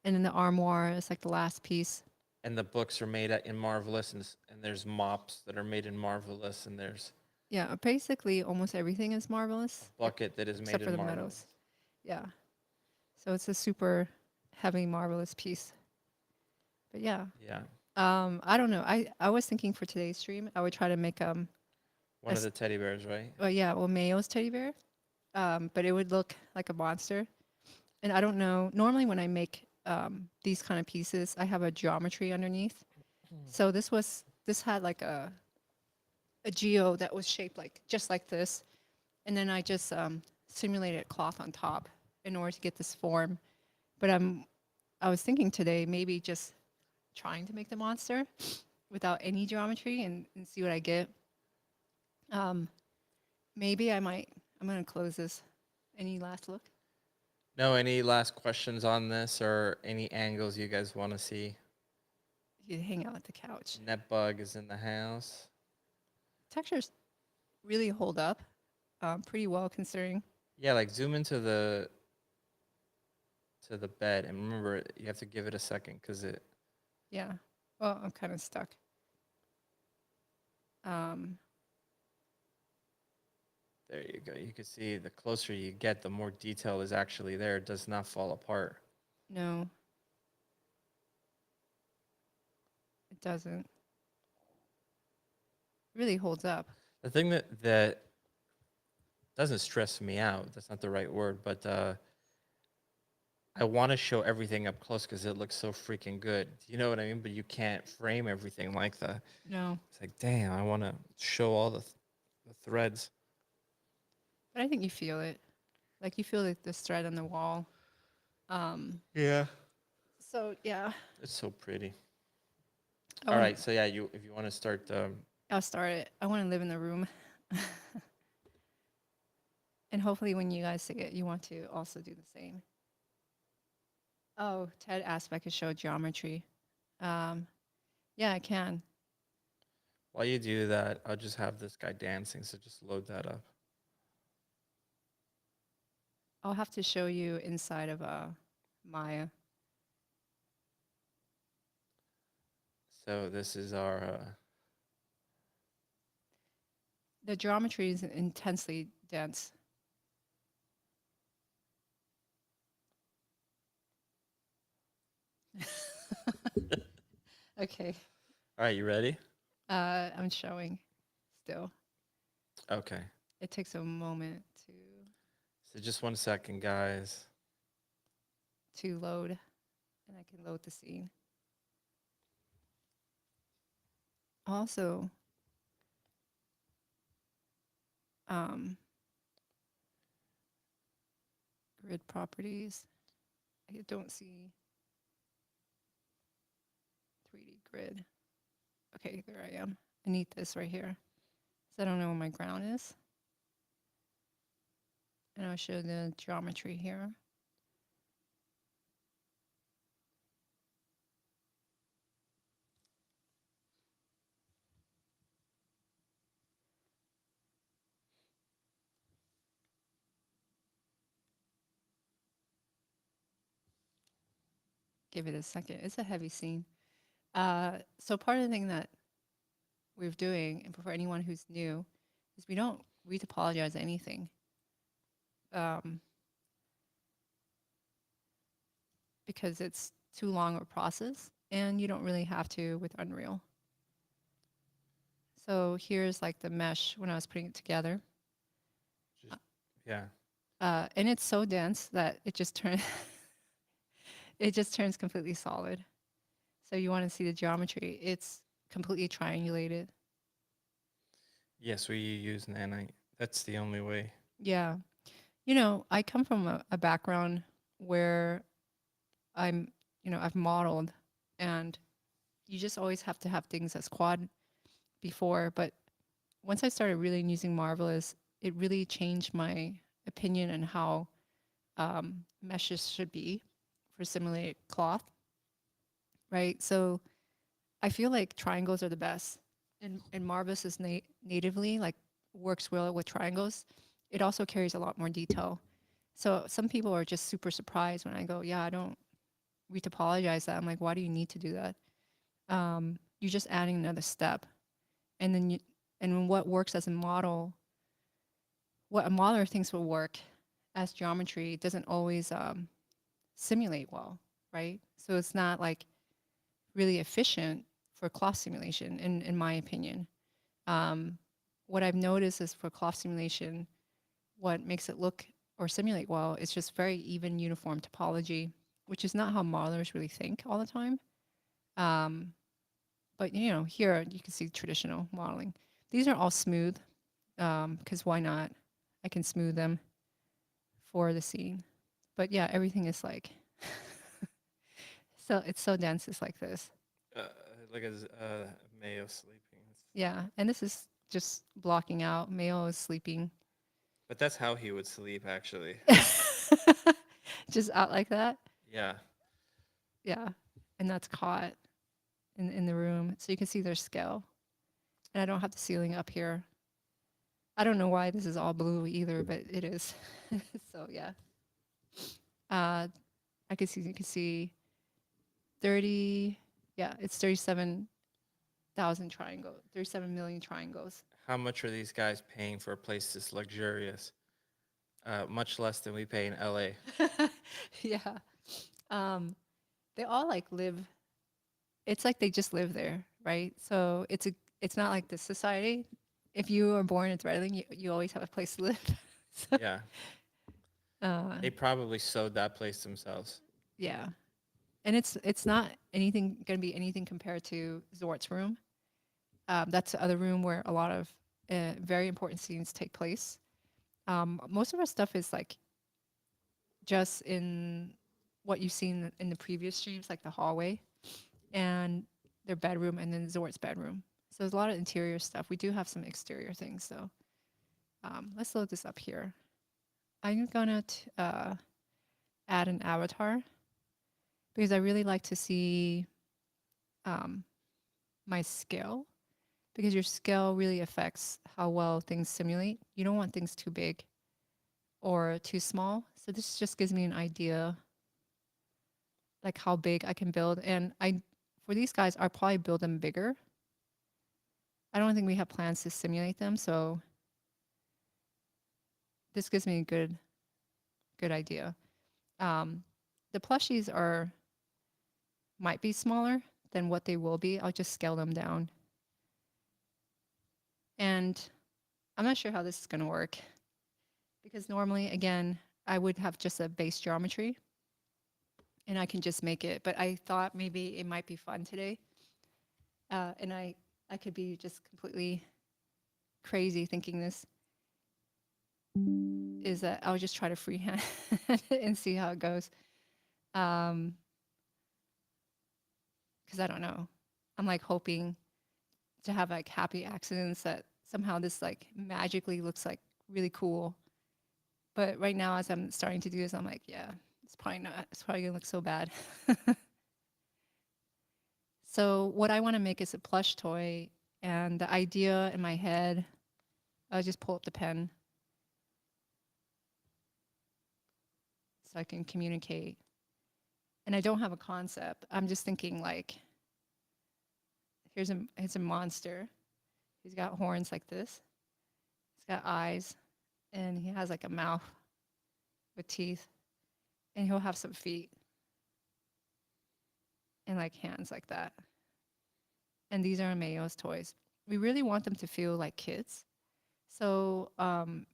And then the armoire is like the last piece. And the books are made in Marvelous, and there's mops that are made in Marvelous, and there's Yeah, basically almost everything is a marvelous bucket that is made except for in the Marvelous. medals. Yeah. So it's a super heavy marvelous piece. But yeah. Yeah. I don't know. I was thinking for today's stream, I would try to make One of the teddy bears, right? well, yeah, well, Mayo's teddy bear. But it would look like a monster. And I don't know. Normally, when I make these kind of pieces, I have a geometry underneath. So this had like a geo that was shaped like just like this, and then I just simulated cloth on top in order to get this form. But I was thinking today maybe just trying to make the monster without any geometry and see what I get. Um, maybe I might. I'm gonna close this. Any last look? No, any last questions on this or any angles you guys want to see? You hang out at the couch. Netbug is in the house. Textures really hold up pretty well considering. Yeah, like zoom into the bed, and remember you have to give it a second because it. Yeah. Well, I'm kind of stuck. Um, There you go. You can see the closer you get, the more detail is actually there. It does not fall apart. no, it doesn't. Really holds up. The thing that doesn't stress me out. That's not the right word, but I want to show everything up close because it looks so freaking good. You know what I mean? But you can't frame everything like that. No, It's like, damn, I want to show all the threads. but I think you feel it. Like you feel like this thread on the wall. Yeah, So yeah, it's so pretty. I All want right, so yeah, you if you want to start, I'll start it. I want to live in the room. And hopefully when you guys see it, you want to also do the same. Oh, Ted asked if I could show geometry. Yeah, I can. while you do that, I'll just have this guy dancing. So just load that up. I'll have to show you inside of Maya. So this is our. The geometry is intensely dense. Okay. All right, you ready? I'm showing still. Okay. It takes a moment So just 1 second, guys. to load, and I can load the scene. Also, grid properties. I don't see 3D grid. Okay, there I am. I need this right here. So I don't know where my ground is. And I'll show the geometry here. Give it a second. It's a heavy scene. So part of the thing that we're doing, and for anyone who's new, is we don't retopologize anything. Because it's too long of a process, and you don't really have to with Unreal. So here's like the mesh when I was putting it together. Yeah. And it's so dense that it just turns it just turns completely solid. So you want to see the geometry. It's completely triangulated. Yes, we use nanite. That's the only way. Yeah. You know, I come from a background where I've modeled, and you just always have to have things as quad before. But once I started really using Marvelous, it really changed my opinion on how meshes should be for simulated cloth, right? So I feel like triangles are the best, and Marvelous is natively like works well with triangles. It also carries a lot more detail, So some people are just super surprised when I go, yeah, I don't retopologize that. I'm like, why do you need to do that? You're just adding another step. And then and what works as a model, what a modeler thinks will work as geometry doesn't always simulate well, right? So it's not like really efficient for cloth simulation, in my opinion. Um, what I've noticed is for cloth simulation, what makes it look or simulate well is just very even, uniform topology, which is not how modelers really think all the time. Um, but you know, here you can see traditional modeling. These are all smooth because why not? I can smooth them for the scene. But yeah, everything is like so it's so dense. It's like this. Uh, look at Mayo sleeping. Yeah, and this is just blocking out. Mayo is sleeping. But that's how he would sleep, actually. Just out like that. Yeah. Yeah, and that's caught in the room, so you can see their scale. And I don't have the ceiling up here. I don't know why this is all blue either, but it is. So yeah, uh, I can see you can see 30. Yeah, it's 37,000 triangles, 37 million triangles. How much are these guys paying for a place this luxurious? Much less than we pay in LA. Yeah, um, they all like live. It's like they just live there, right? So it's not like this society. If you are born in Threadling, you always have a place to live. So, Yeah. uh, They probably sewed that place themselves. yeah, and it's not anything going to be anything compared to Zort's room. That's the other room where a lot of very important scenes take place. Most of our stuff is like just in what you've seen in the previous streams, like the hallway and their bedroom, and then Zort's bedroom. So there's a lot of interior stuff. We do have some exterior things though. Let's load this up here. I'm gonna add an avatar because I really like to see um, my scale, because your scale really affects how well things simulate. You don't want things too big or too small. So this just gives me an idea like how big I can build. And for these guys, I'll probably build them bigger. I don't think we have plans to simulate them, so this gives me a good idea. Um, the plushies might be smaller than what they will be. I'll just scale them down. And I'm not sure how this is going to work because normally, again, I would have just a base geometry and I can just make it. But I thought maybe it might be fun today. And I could be just completely crazy thinking this is that I'll just try to freehand and see how it goes. Because I don't know. I'm like hoping to have like happy accidents that somehow this like magically looks like really cool. But right now, as I'm starting to do this, I'm like, yeah, it's probably not. It's probably gonna look so bad. So what I want to make is a plush toy, and the idea in my head, I'll just pull up the pen so I can communicate. And I don't have a concept. I'm just thinking like, here's a monster. He's got horns like this. He's got eyes, and he has like a mouth with teeth, and he'll have some feet and like hands like that. And these are Mayo's toys. We really want them to feel like kids. So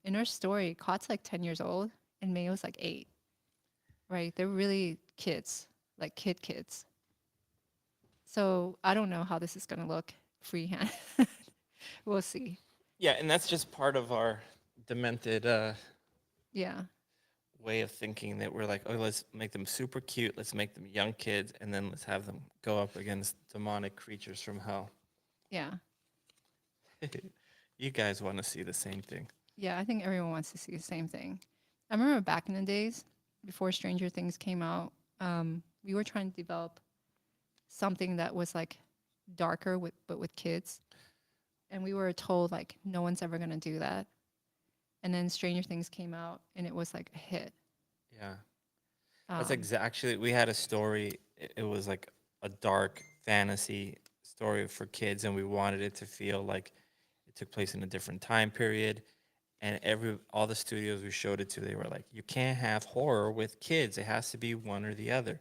in our story, Kot's like 10 years old and Mayo's like 8, right? They're really kids, like kids. So I don't know how this is going to look freehand. We'll see. Yeah, and that's just part of our demented Yeah. way of thinking that we're like, oh, let's make them super cute. Let's make them young kids. And then let's have them go up against demonic creatures from hell. Yeah. You guys want to see the same thing. Yeah. I think everyone wants to see the same thing. I remember back in the days before Stranger Things came out, we were trying to develop something that was like darker but with kids. And we were told like no one's ever going to do that. And then Stranger Things came out and it was like a hit. Yeah. That's Um, exactly. Actually, we had a story. It was like a dark fantasy story for kids, and we wanted it to feel like it took place in a different time period. And all the studios we showed it to, they were like, "You can't have horror with kids. It has to be one or the other."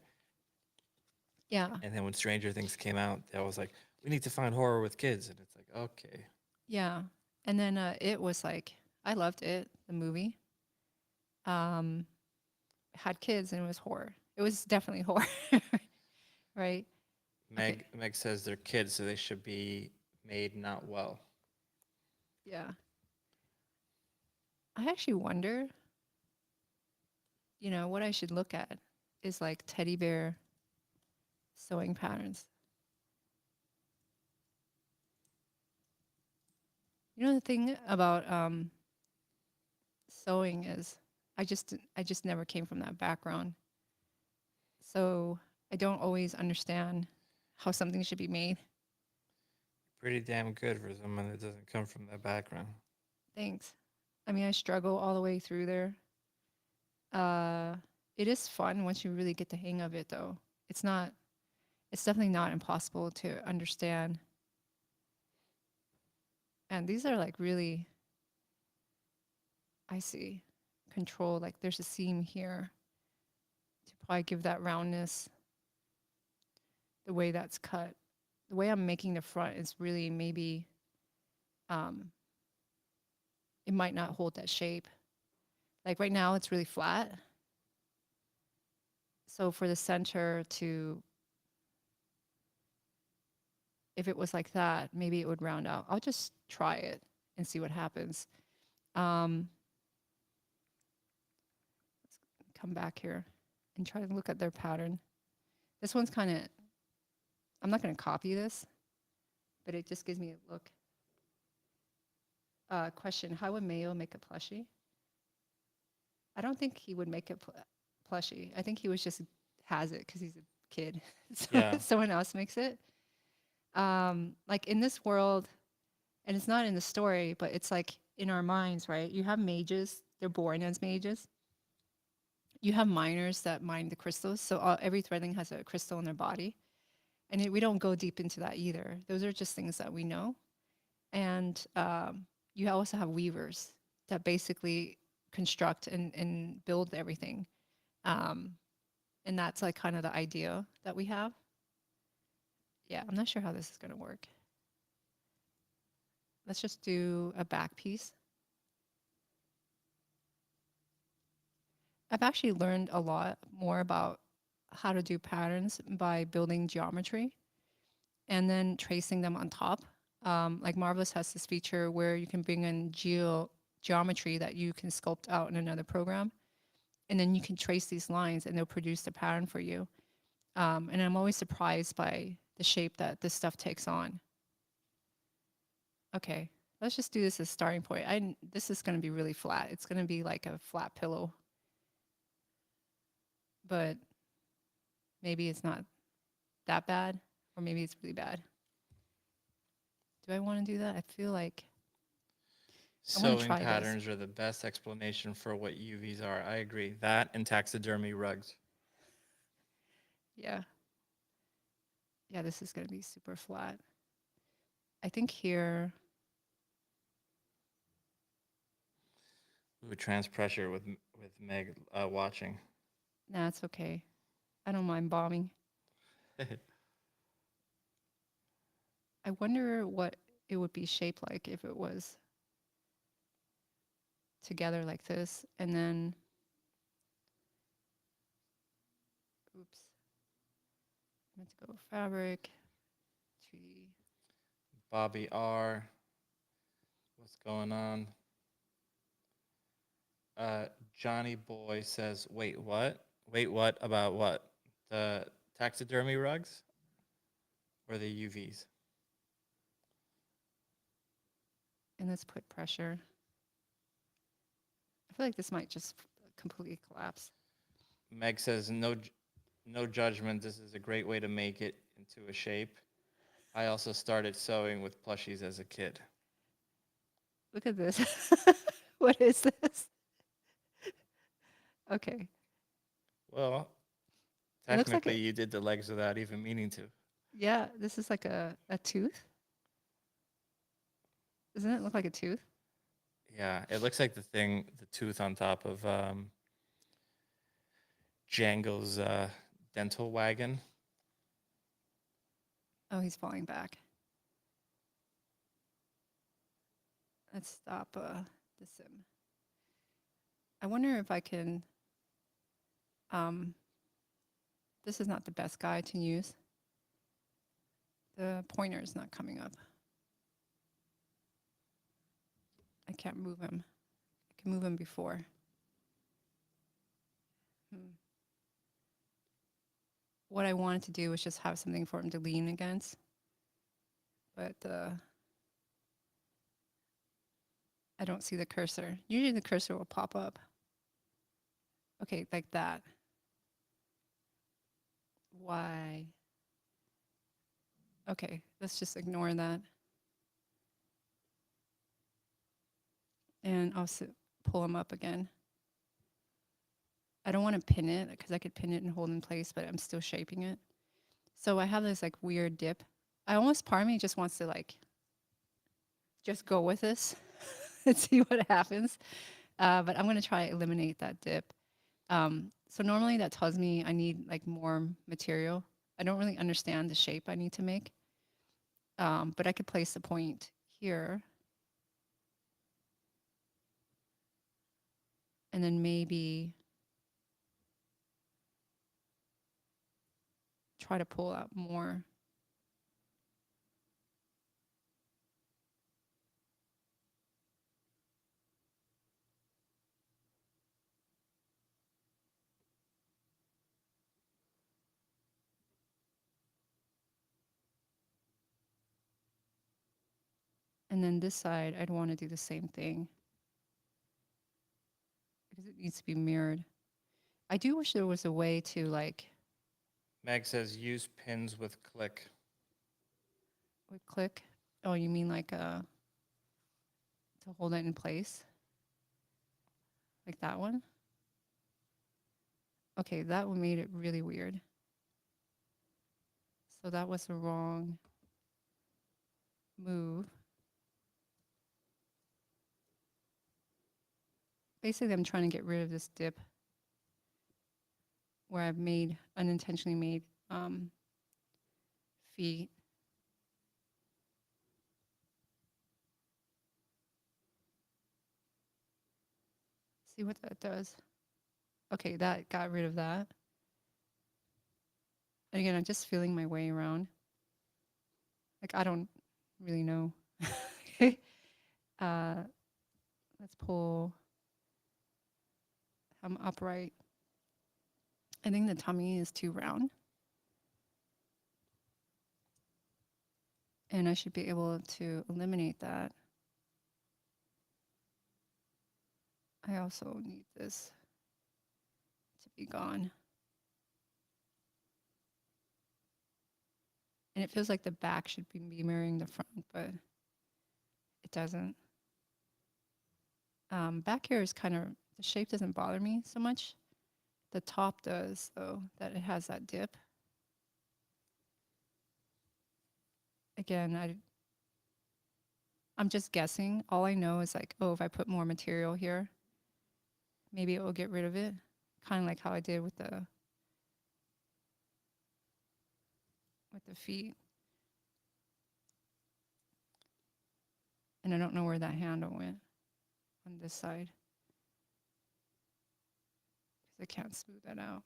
yeah, And then when Stranger Things came out, I was like, "We need to find horror with kids." And it's like, okay, yeah. And then it was like I loved it, the movie. Um, had kids and it was horror. It was definitely horror, right? Okay, Meg says they're kids, so they should be made not well. yeah. I actually wonder, what I should look at is like teddy bear sewing patterns. The thing about sewing is I just never came from that background. So I don't always understand how something should be made. Pretty damn good for someone that doesn't come from that background. Thanks. I mean, I struggle all the way through there. Uh, it is fun once you really get the hang of it, though. It's not. It's definitely not impossible to understand. And these are like really, I see, controlled. Like there's a seam here to probably give that roundness. The way that's cut, the way I'm making the front is really maybe, um, it might not hold that shape. Like right now, it's really flat. So for the center to, if it was like that, maybe it would round out. I'll just try it and see what happens. Um, let's come back here and try to look at their pattern. This one's kind of, I'm not going to copy this, but it just gives me a look. Question: how would Mayo make a plushie? I don't think he would make a plushie. I think he was just has it because he's a kid. So Yeah, someone else makes it. Like in this world, and it's not in the story, but it's like in our minds, right? You have mages; they're born as mages. You have miners that mine the crystals. So every threadling has a crystal in their body, and we don't go deep into that either. Those are just things that we know. And you also have weavers that basically construct and build everything. Um, and that's like kind of the idea that we have. Yeah, I'm not sure how this is going to work. Let's just do a back piece. I've actually learned a lot more about how to do patterns by building geometry and then tracing them on top. Like Marvelous has this feature where you can bring in geometry that you can sculpt out in another program, and then you can trace these lines and they'll produce the pattern for you. And I'm always surprised by the shape that this stuff takes on. Okay, let's just do this as a starting point. This is going to be really flat. It's going to be like a flat pillow, but maybe it's not that bad, or maybe it's really bad. Do I want to do that? I feel like I want to sewing try this. patterns are the best explanation for what UVs are. I agree. That and taxidermy rugs. Yeah, yeah, this is going to be super flat. I think here, Ooh, trans pressure with Meg watching. nah, it's okay. I don't mind bombing. I wonder what it would be shaped like if it was together like this, and then, oops, I meant to go fabric, tree. Bobby R, what's going on? Uh, Johnny Boy says, "Wait, what? Wait, what about what? The taxidermy rugs or the UVs?" And let's put pressure. I feel like this might just completely collapse. Meg says, no judgment. This is a great way to make it into a shape. I also started sewing with plushies as a kid. Look at this. What is this? Okay. Well, It looks like technically, a, you did the legs without even meaning to. yeah, this is like a tooth. Doesn't it look like a tooth? Yeah, it looks like the tooth on top of Django's dental wagon. Oh, he's falling back. Let's stop the sim. I wonder if I can, um, this is not the best guide to use. The pointer is not coming up. I can't move him. I can move him before. What I wanted to do was just have something for him to lean against. But I don't see the cursor. Usually the cursor will pop up. Okay, like that. Why? Okay, let's just ignore that. And I'll pull him up again. I don't want to pin it because I could pin it and hold in place, but I'm still shaping it. So I have this like weird dip. Part of me just wants to like just go with this and see what happens. But I'm going to try to eliminate that dip. So normally that tells me I need like more material. I don't really understand the shape I need to make. But I could place the point here. And then maybe try to pull out more. And then this side, I'd want to do the same thing because it needs to be mirrored. I do wish there was a way to like Meg says use pins with click. click. Oh, you mean like to hold it in place? Like that one? Okay, that one made it really weird. So that was the wrong move. Basically, I'm trying to get rid of this dip where I've unintentionally made feet. See what that does. Okay, that got rid of that. And again, I'm just feeling my way around. Like, I don't really know. Let's pull him upright. I think the tummy is too round. And I should be able to eliminate that. I also need this to be gone. And it feels like the back should be mirroring the front, but it doesn't. Back here is kind of, the shape doesn't bother me so much. The top does, though, that it has that dip. Again, I'm just guessing. All I know is like, oh, if I put more material here, maybe it will get rid of it. Kind of like how I did with the feet. And I don't know where that handle went on this side because I can't smooth that out.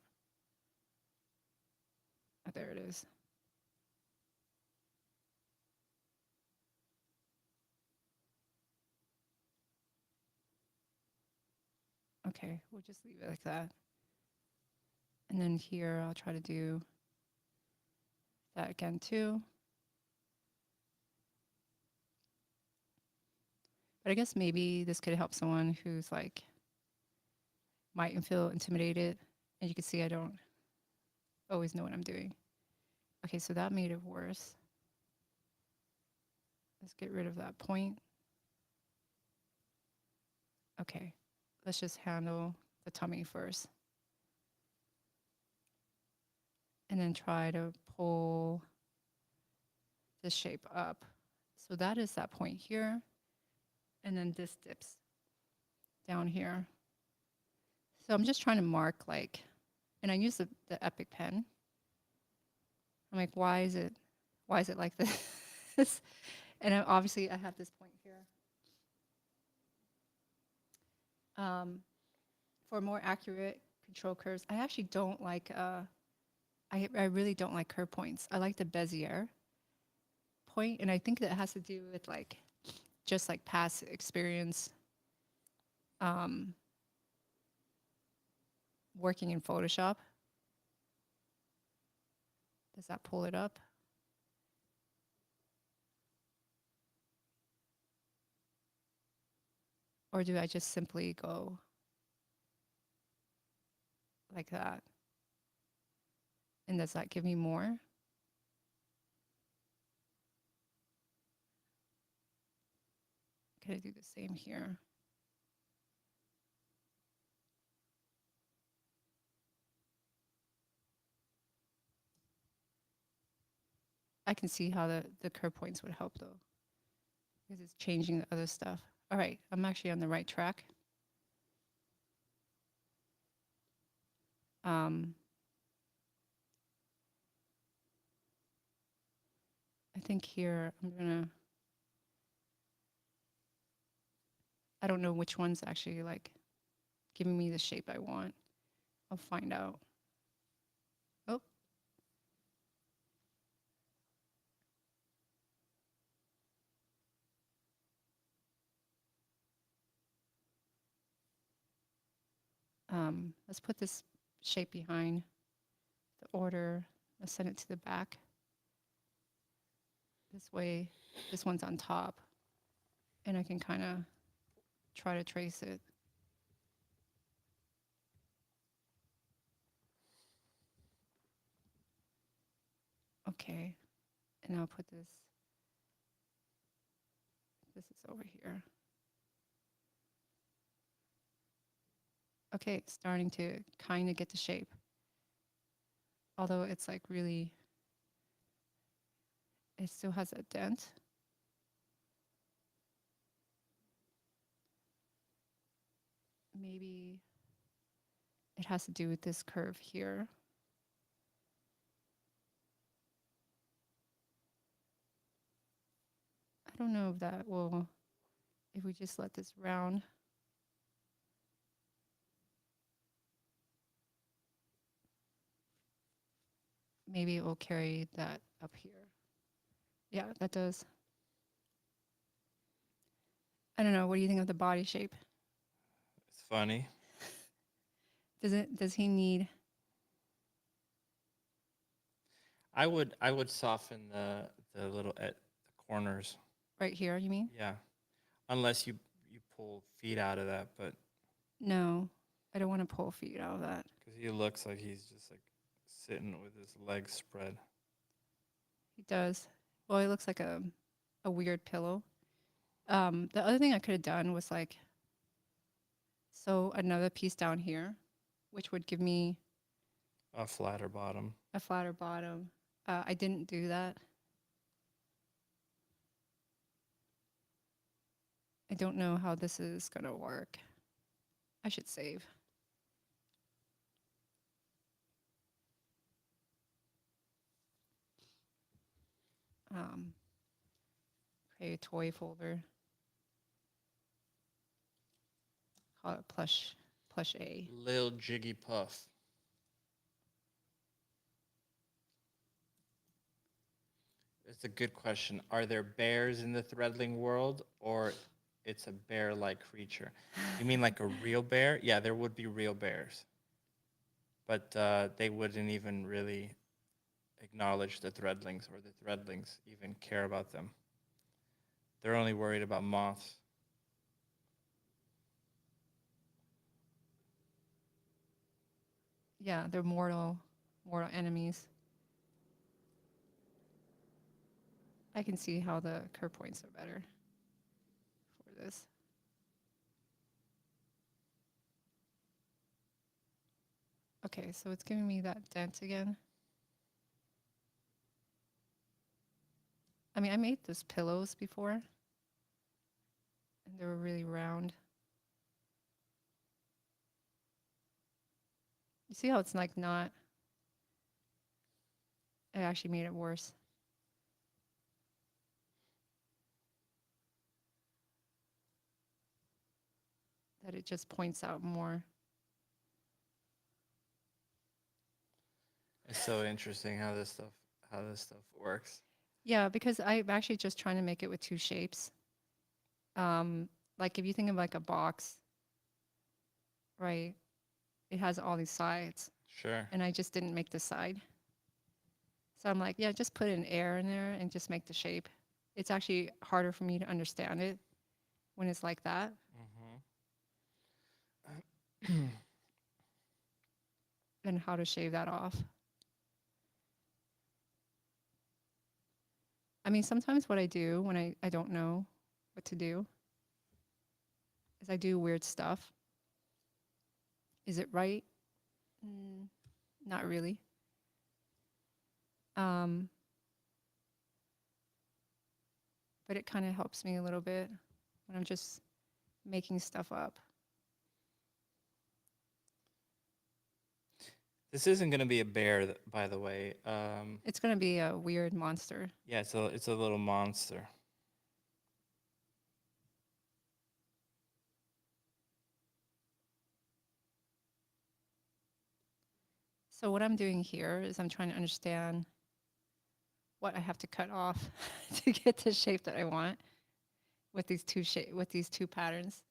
Oh, there it is. Okay, we'll just leave it like that. And then here, I'll try to do that again too. But I guess maybe this could help someone who's like, might feel intimidated. And you can see I don't always know what I'm doing. Okay, so that made it worse. Let's get rid of that point. Okay, let's just handle the tummy first. and then try to pull this shape up. So that is that point here. And then this dips down here. So I'm just trying to mark like, and I use the Epic pen. I'm like, why is it like this? And obviously I have this point here. For more accurate control curves, I actually don't like, I really don't like curve points. I like the Bezier point, and I think that has to do with like, just like past experience working in Photoshop. Does that pull it up? Or do I just simply go like that? And does that give me more? Can I do the same here? I can see how the curve points would help though, because it's changing the other stuff. All right, I'm actually on the right track. I think here I don't know which one's actually like giving me the shape I want. I'll find out. Oh. Let's put this shape behind the order. Let's send it to the back. This way, this one's on top. And I can kind of try to trace it. Okay. And I'll put this is over here. Okay, it's starting to kind of get the shape. Although it's like really, it still has a dent. Maybe it has to do with this curve here. I don't know if that will, if we just let this round. Maybe it will carry that up here. Yeah, that does. I don't know. What do you think of the body shape? It's funny. Does he need? I would soften the little at the corners. Right here, you mean? Yeah, unless you pull feet out of that, but No, I don't want to pull feet out of that. because he looks like he's just like sitting with his legs spread. He does. Well, it looks like a weird pillow. The other thing I could have done was like sew another piece down here, which would give me A flatter bottom. a flatter bottom. I didn't do that. I don't know how this is gonna work. I should save. Create a toy folder. Call it plush A. Lil Jiggy Puff. It's a good question. Are there bears in the Threadling world, or it's a bear-like creature? You mean like a real bear? Yeah, there would be real bears, but they wouldn't even really acknowledge the Threadlings, or the Threadlings even care about them. They're only worried about moths. Yeah, they're mortal enemies. I can see how the curve points are better for this. Okay, so it's giving me that dent again. I mean, I made those pillows before, and they were really round. You see how it's like not, it actually made it worse. That it just points out more. It's so interesting how this stuff works. Yeah, because I'm actually just trying to make it with two shapes. Like if you think of like a box, right? It has all these sides, Sure. and I just didn't make the side. So I'm like, yeah, just put an air in there and just make the shape. It's actually harder for me to understand it when it's like that. Mm-hmm. And how to shave that off. I mean, sometimes what I do when I don't know what to do is I do weird stuff. Is it right? Mm, not really. Um, but it kind of helps me a little bit when I'm just making stuff up. This isn't going to be a bear, by the way. It's going to be a weird monster. Yeah, it's a little monster. So what I'm doing here is I'm trying to understand what I have to cut off to get the shape that I want with these two patterns.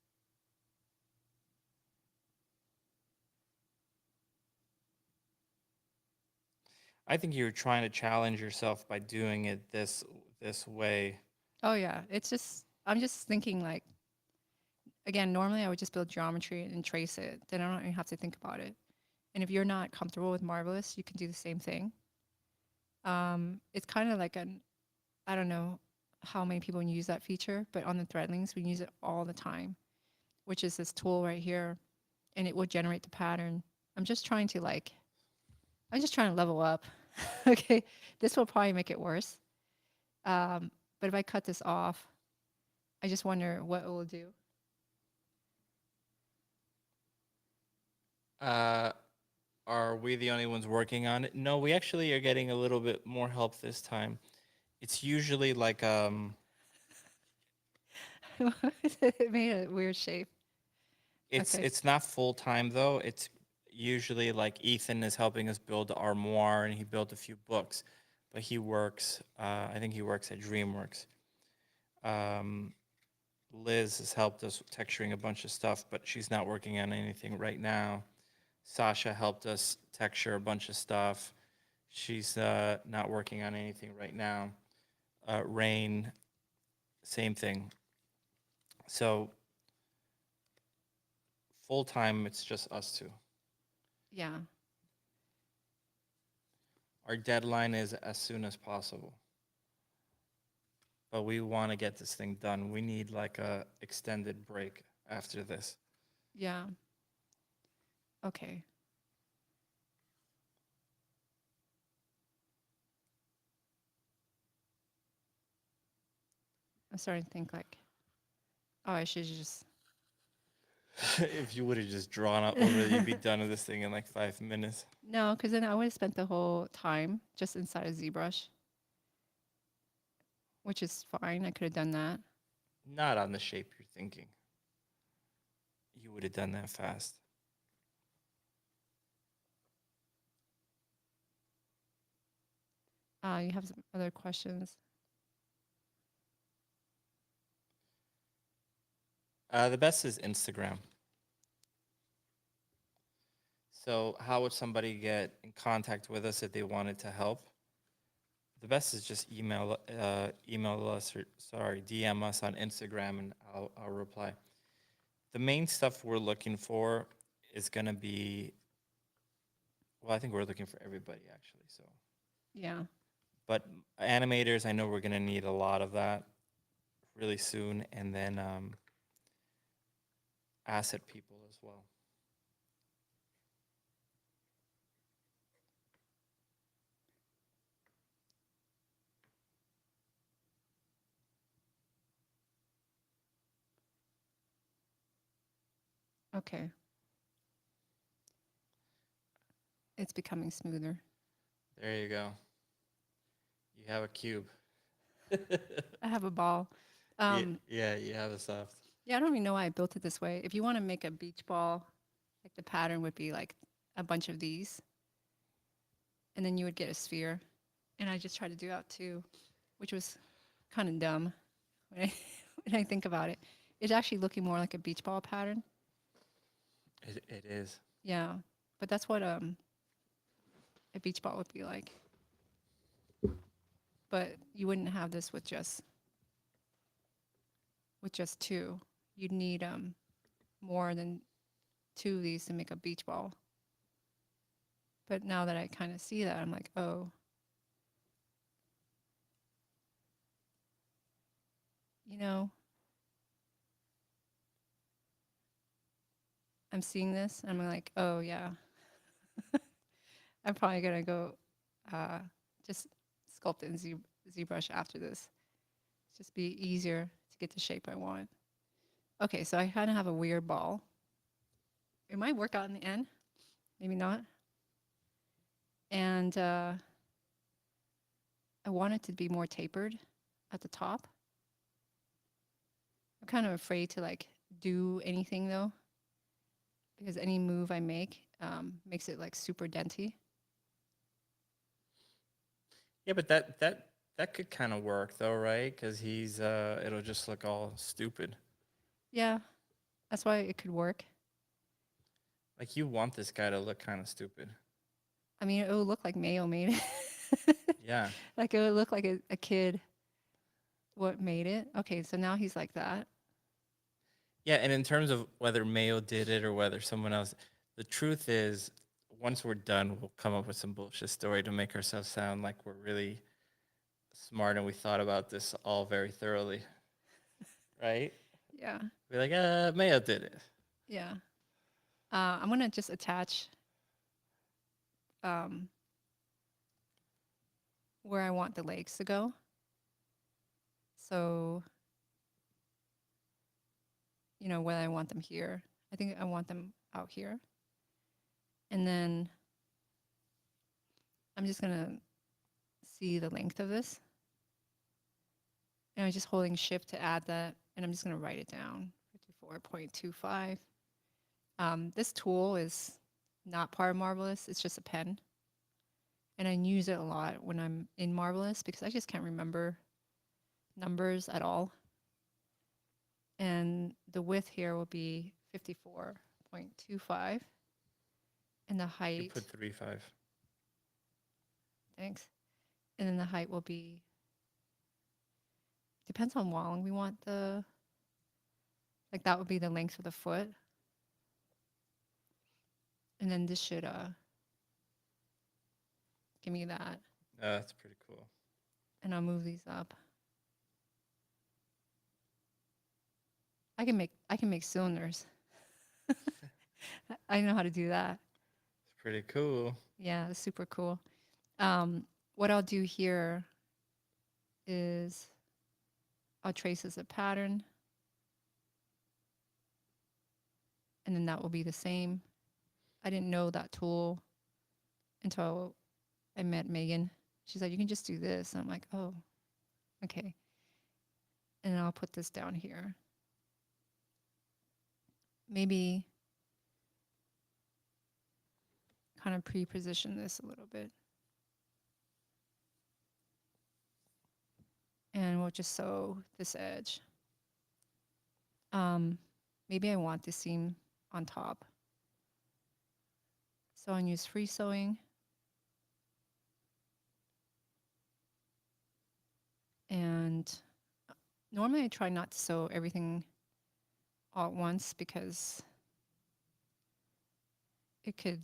I think you're trying to challenge yourself by doing it this way. Oh yeah, it's just I'm just thinking like again, normally I would just build geometry and trace it. Then I don't even have to think about it. And if you're not comfortable with Marvelous, you can do the same thing. It's kind of like I don't know how many people use that feature, but on the Threadlings, we use it all the time, which is this tool right here, and it will generate the pattern. I'm just trying to level up. Okay, this will probably make it worse. But if I cut this off, I just wonder what it will do. Are we the only ones working on it? No, we actually are getting a little bit more help this time. It's usually like It made a weird shape. Okay. it's not full time though. It's usually like Ethan is helping us build the armoire and he built a few books, but he works. I think he works at DreamWorks. Um, Liz has helped us texturing a bunch of stuff, but she's not working on anything right now. Sasha helped us texture a bunch of stuff. She's not working on anything right now. Rain, same thing. So full time, it's just us two. Yeah. Our deadline is as soon as possible. But we want to get this thing done. We need like a extended break after this. Yeah. Okay. I'm starting to think like, oh, I should just. If you would have just drawn out over, you'd be done with this thing in like 5 minutes. No, because then I would have spent the whole time just inside of ZBrush, which is fine. I could have done that. Not on the shape you're thinking. You would have done that fast. You have some other questions? The best is Instagram. So how would somebody get in contact with us if they wanted to help? The best is just email us or DM us on Instagram and I'll reply. The main stuff we're looking for is gonna be, well, I think we're looking for everybody actually. So, Yeah. but animators, I know we're gonna need a lot of that really soon, and then asset people as well. Okay. It's becoming smoother. There you go. You have a cube. I have a ball. Yeah, Um, yeah, you have a soft. yeah, I don't even know why I built it this way. If you want to make a beach ball, like the pattern would be like a bunch of these, and then you would get a sphere. And I just tried to do that too, which was kind of dumb when I, when I think about it. It's actually looking more like a beach ball pattern. It is. Yeah, but that's what a beach ball would be like. But you wouldn't have this with just two. You'd need more than two of these to make a beach ball. But now that I kind of see that, I'm like, oh, you know, I'm seeing this. And I'm like, oh yeah, I'm probably gonna go uh, just sculpt it in ZBrush after this. Just be easier to get the shape I want. Okay, so I kind of have a weird ball. It might work out in the end, maybe not. And I want it to be more tapered at the top. I'm kind of afraid to like do anything though, because any move I make makes it like super denty. Yeah, but that could kind of work though, right? Because he's it'll just look all stupid. Yeah, that's why it could work. Like you want this guy to look kind of stupid. I mean, it would look like Mayo made it. Yeah. Like it would look like a kid what made it. Okay, so now he's like that. Yeah, and in terms of whether Mayo did it or whether someone else, the truth is, once we're done, we'll come up with some bullshit story to make ourselves sound like we're really smart and we thought about this all very thoroughly, right? Yeah, Be like, Mayo did it. yeah. I'm gonna just attach um, where I want the legs to go. So, you know, whether I want them here. I think I want them out here. And then I'm just gonna see the length of this. And I'm just holding shift to add that. And I'm just gonna write it down, 54.25. This tool is not part of Marvelous. It's just a pen. And I use it a lot when I'm in Marvelous because I just can't remember numbers at all. And the width here will be 54.25. And the You height, put 3.5. thanks. And then the height will be, depends on how long we want the, like that would be the length of the foot. And then this should give me that. That's pretty cool. And I'll move these up. I can make cylinders. I know how to do that. It's pretty cool. Yeah, it's super cool. What I'll do here is I'll trace as a pattern. And then that will be the same. I didn't know that tool until I met Megan. She's like, you can just do this. And I'm like, oh, okay. And I'll put this down here. Maybe kind of pre-position this a little bit. And we'll just sew this edge. Maybe I want the seam on top. So I'll use free sewing. And normally I try not to sew everything all at once because it could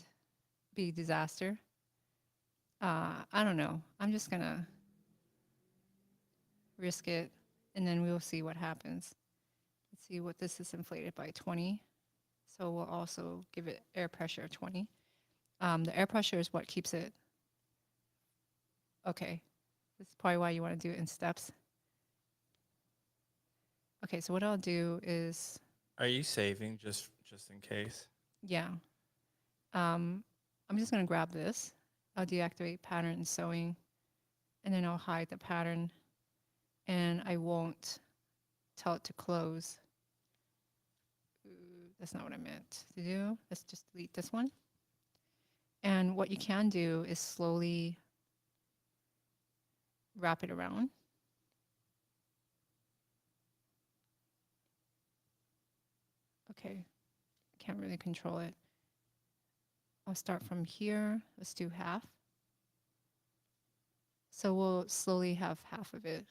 be disaster. I don't know. I'm just gonna risk it and then we'll see what happens. Let's see what this is inflated by 20. So we'll also give it air pressure of 20. The air pressure is what keeps it. Okay, this is probably why you want to do it in steps. Okay, so what I'll do is. Are you saving just just in case. Yeah. I'm just going to grab this. I'll deactivate pattern and sewing, and then I'll hide the pattern, and I won't tell it to close. Ooh, that's not what I meant to do. Let's just delete this one. And what you can do is slowly wrap it around. Okay, can't really control it. I'll start from here. Let's do half. So we'll slowly have half of it.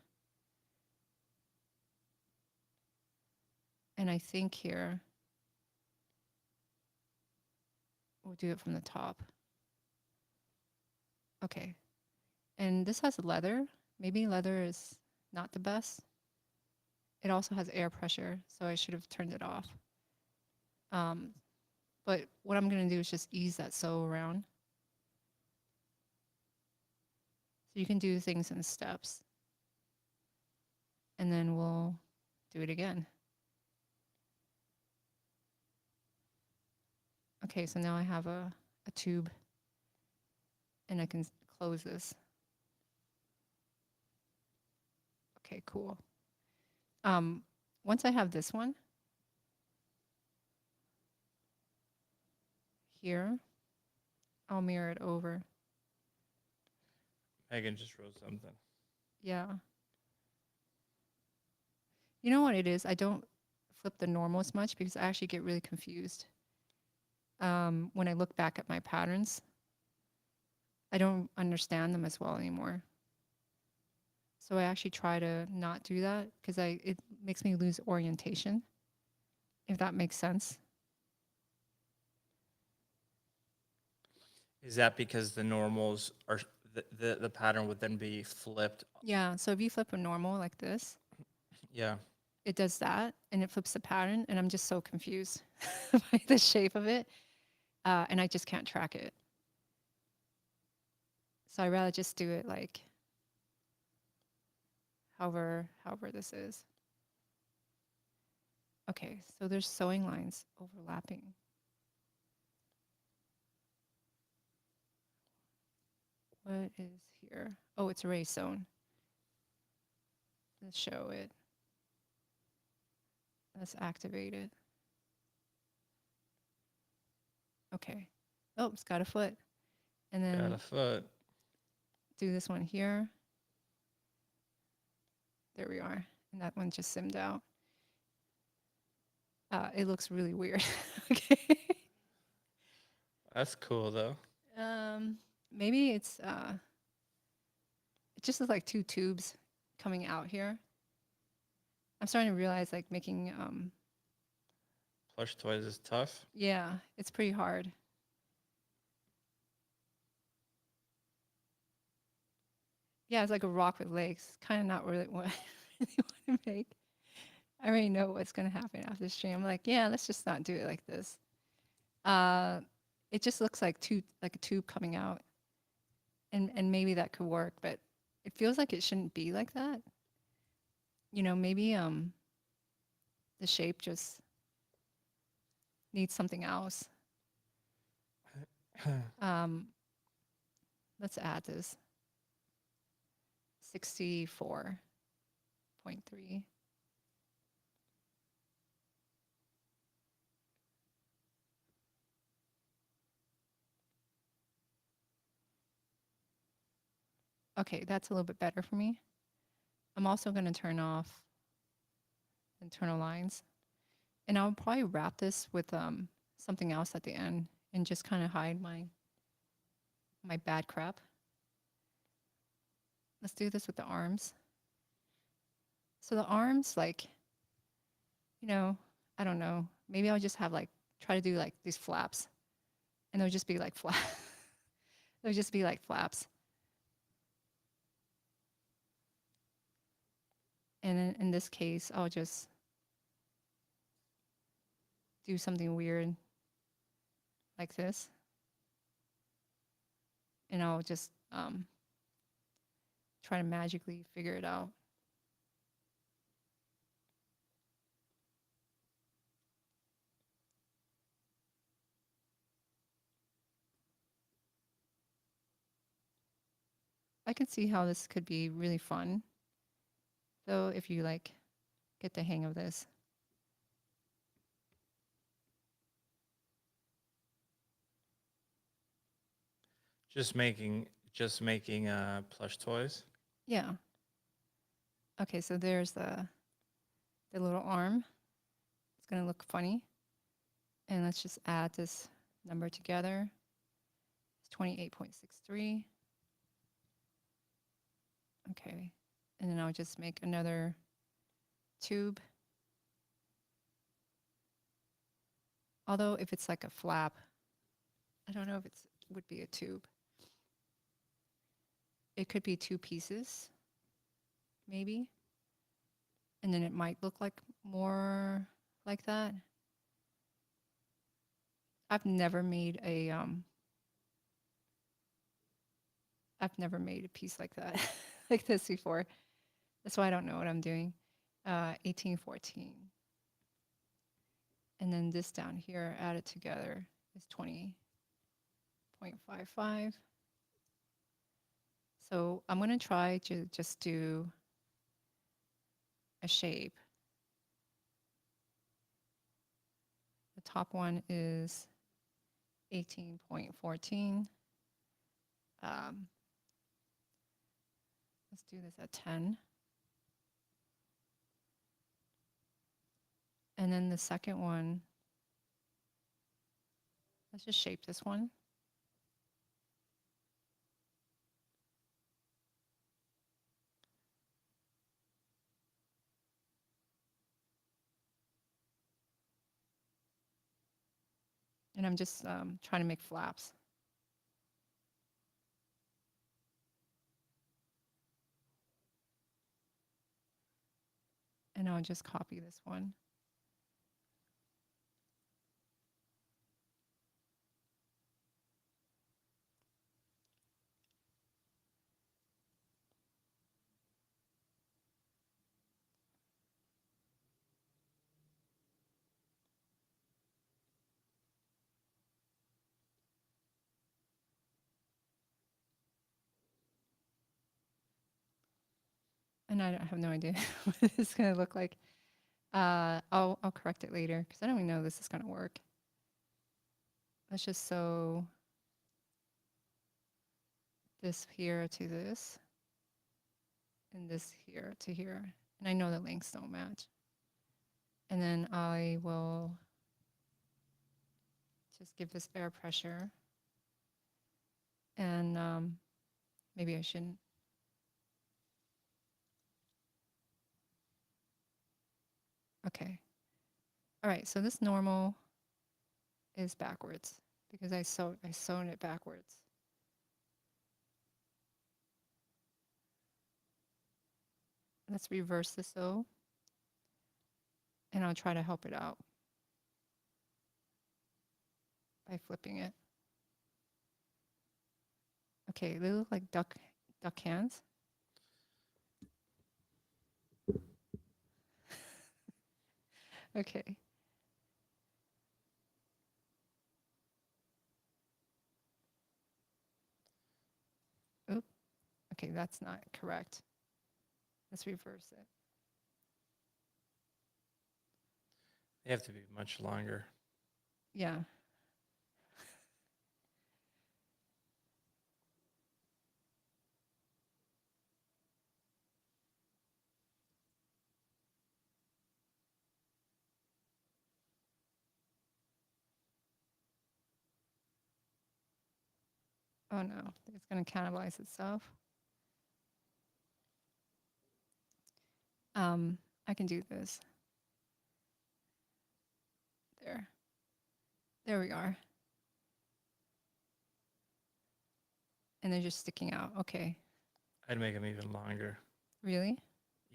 And I think here, we'll do it from the top. Okay. And this has leather. Maybe leather is not the best. It also has air pressure, so I should have turned it off. But what I'm going to do is just ease that sew around. So you can do things in steps. And then we'll do it again. Okay, so now I have a tube, and I can close this. Okay, cool. Once I have this one here, I'll mirror it over. Megan just wrote something. Yeah. You know what it is? I don't flip the normals much because I actually get really confused. When I look back at my patterns, I don't understand them as well anymore. So I actually try to not do that because it makes me lose orientation, if that makes sense. Is that because the normals are the pattern would then be flipped? Yeah, so if you flip a normal like this, Yeah. it does that and it flips the pattern, and I'm just so confused by the shape of it, and I just can't track it. So I'd rather just do it like however this is. Okay, so there's sewing lines overlapping. What is here? Oh, it's already sewn. Let's show it. Let's activate it. Okay. Oh, it's got a foot. And Got then a foot. do this one here. There we are. And that one just simmed out. It looks really weird. Okay. That's cool though. Maybe it just looks like two tubes coming out here. I'm starting to realize like making Plush toys is tough. yeah, it's pretty hard. Yeah, it's like a rock with legs. Kind of not really what I really want to make. I already know what's going to happen after the stream. I'm like, yeah, let's just not do it like this. It just looks like a tube coming out, and maybe that could work, but it feels like it shouldn't be like that. You know, maybe the shape just needs something else. Let's add this 64.3. Okay, that's a little bit better for me. I'm also going to turn off internal lines. And I'll probably wrap this with something else at the end and just kind of hide my bad crap. Let's do this with the arms. So the arms, like, you know, I don't know. Maybe I'll just have like, try to do like these flaps. And they'll just be like flaps. They'll just be like flaps. And in this case, I'll just do something weird like this. And I'll just try to magically figure it out. I can see how this could be really fun. Though if you like get the hang of this. Just making plush toys. Yeah. Okay, so there's the little arm. It's gonna look funny. And let's just add this number together. It's 28.63. Okay. And then I'll just make another tube. Although if it's like a flap, I don't know if it would be a tube. It could be 2 pieces, maybe. And then it might look like more like that. I've never made a piece like that, like this before. That's why I don't know what I'm doing. 1814. And then this down here, added together, is 20.55. So I'm going to try to just do a shape. The top one is 18.14. Let's do this at 10. And then the second one, let's just shape this one. And I'm just trying to make flaps. And I'll just copy this one. And I have no idea what it's going to look like. I'll correct it later because I don't even know if this is going to work. Let's just sew this here to this and this here to here. And I know the lengths don't match. And then I will just give this air pressure. And maybe I shouldn't. Okay. All right, so this normal is backwards because I sewn it backwards. Let's reverse the sew. And I'll try to help it out by flipping it. Okay, they look like duck hands. Okay. Oop. Okay, that's not correct. Let's reverse it. They have to be much longer. Yeah. Oh no, it's going to cannibalize itself. I can do this. There. There we are. And they're just sticking out. Okay. I'd make them even longer. Really?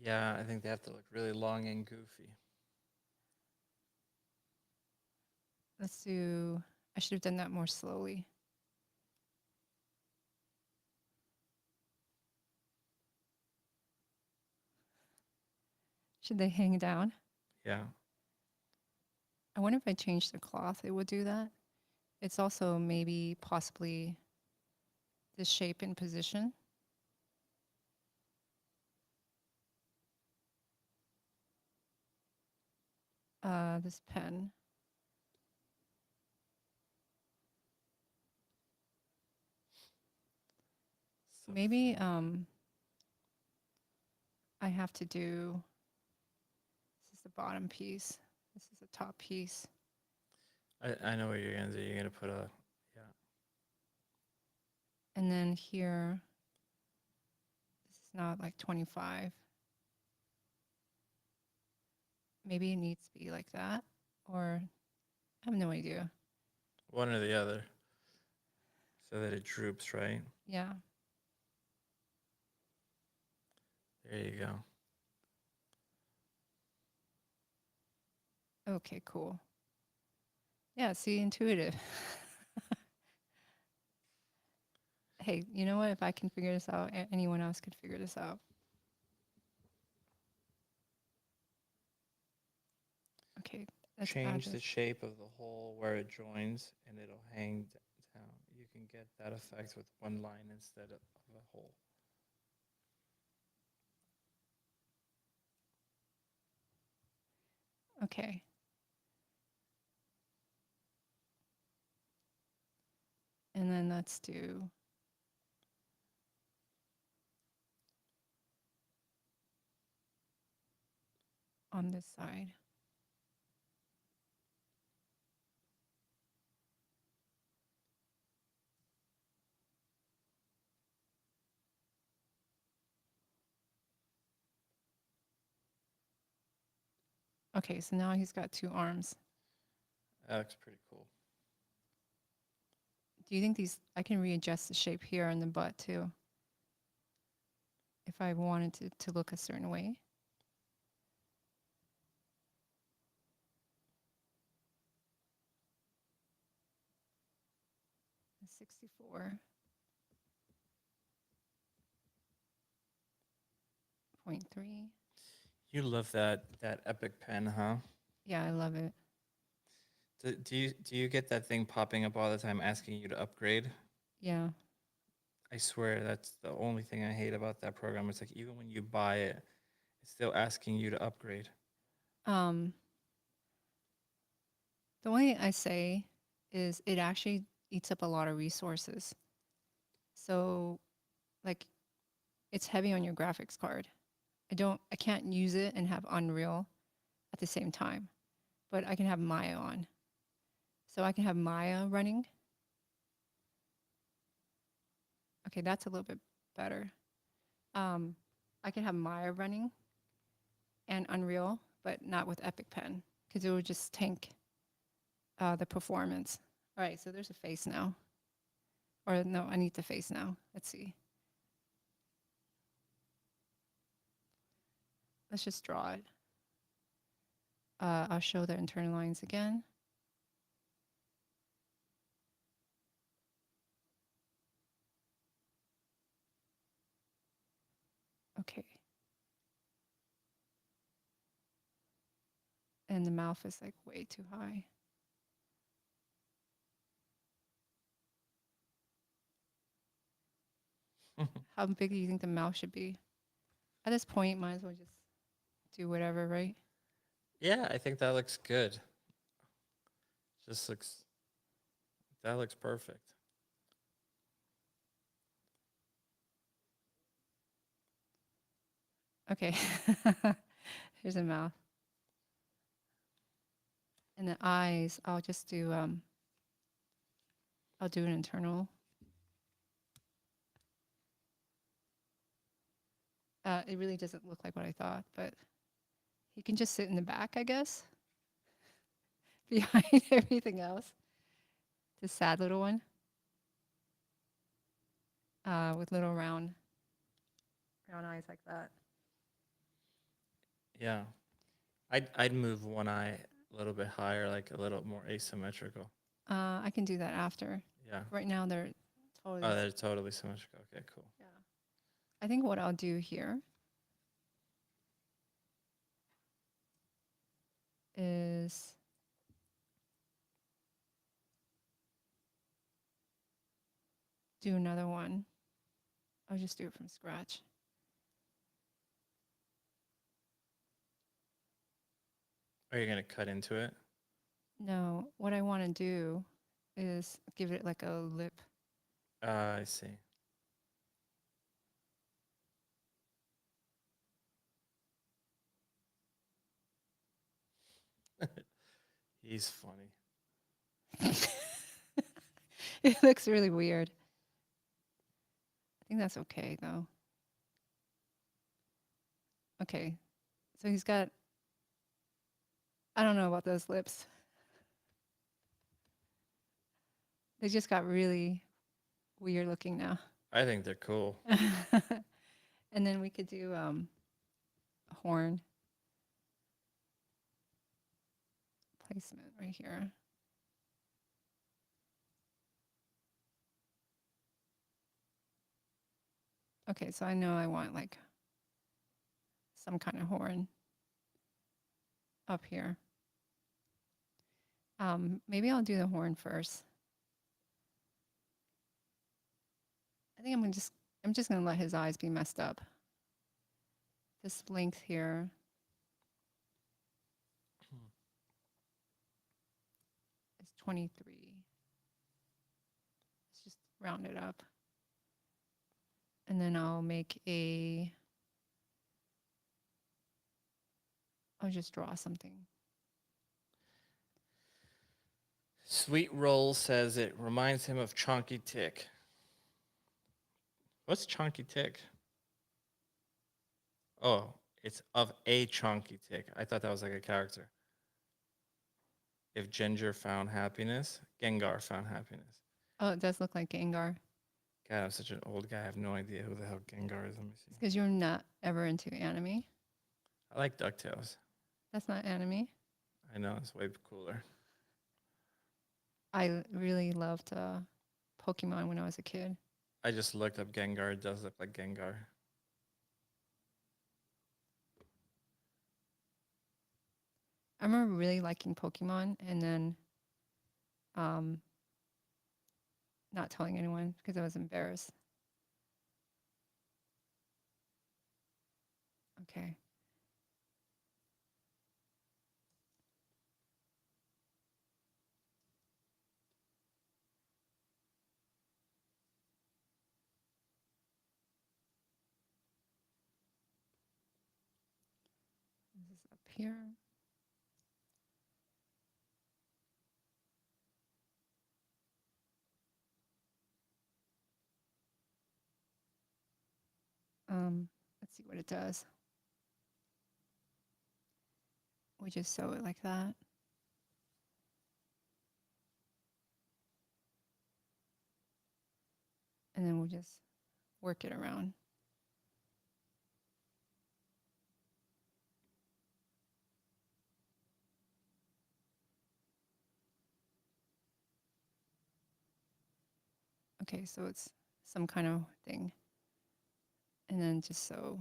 Yeah, I think they have to look really long and goofy. Let's do, I should have done that more slowly. Should they hang down? Yeah. I wonder if I change the cloth, it would do that. It's also maybe possibly the shape and position. this pen. So Maybe I have to do, this is the bottom piece. This is the top piece. I know what you're gonna do. You're gonna put a And then here, this is not like 25. Maybe it needs to be like that, or I have no idea. one or the other, so that it droops, right? Yeah. There you go. Okay, cool. Yeah, see, intuitive. Hey, you know what? If I can figure this out, anyone else could figure this out. Okay, let's add Change the this. shape of the hole where it joins, and it'll hang down. You can get that effect with one line instead of a hole. Okay. And then let's do on this side. Okay, so now he's got two arms. That looks pretty cool. Do you think these, I can readjust the shape here in the butt too? If I wanted to look a certain way. 64.3. You love that epic pen, huh? Yeah, I love it. Do you get that thing popping up all the time asking you to upgrade? Yeah. I swear that's the only thing I hate about that program. It's like even when you buy it, it's still asking you to upgrade. The only thing I say is it actually eats up a lot of resources. So like it's heavy on your graphics card. I can't use it and have Unreal at the same time, but I can have Maya on. So I can have Maya running. Okay, that's a little bit better. I can have Maya running and Unreal, but not with Epic Pen because it would just tank the performance. All right, so there's a face now. Or no, I need the face now. Let's see. Let's just draw it. I'll show the internal lines again. Okay. And the mouth is like way too high. How big do you think the mouth should be? At this point, might as well just do whatever, right? Yeah, I think that looks good. That looks perfect. Okay. Here's a mouth. And the eyes, I'll just do I'll do an internal. It really doesn't look like what I thought, but he can just sit in the back, I guess, behind everything else. The sad little one with little round eyes like that. Yeah. I'd move one eye a little bit higher, like a little more asymmetrical. I can do that after. Yeah. Right now, they're totally. Oh, they're totally symmetrical. Okay, cool. Yeah. I think what I'll do here is do another one. I'll just do it from scratch. Are you gonna cut into it? No, what I want to do is give it like a lip. I see. He's funny. It looks really weird. I think that's okay though. Okay, so he's got, I don't know about those lips. They just got really weird looking now. I think they're cool. And then we could do a horn placement right here. Okay, so I know I want like some kind of horn up here. Maybe I'll do the horn first. I think I'm just gonna let his eyes be messed up. This length here. Is 23. Let's just round it up. And then I'll just draw something. Sweet Roll says it reminds him of Chonky Tick. What's Chonky Tick? Oh, it's of a Chonky Tick. I thought that was like a character. If Ginger found happiness, Gengar found happiness. Oh, it does look like Gengar. God, I'm such an old guy. I have no idea who the hell Gengar is. Let me see. Because you're not ever into anime. I like DuckTales. That's not anime. I know, it's way cooler. I really loved Pokemon when I was a kid. I just looked up Gengar. It does look like Gengar. I remember really liking Pokemon and then not telling anyone because I was embarrassed. Okay. This is up here. Let's see what it does. We just sew it like that. And then we'll just work it around. Okay, so it's some kind of thing. And then just sew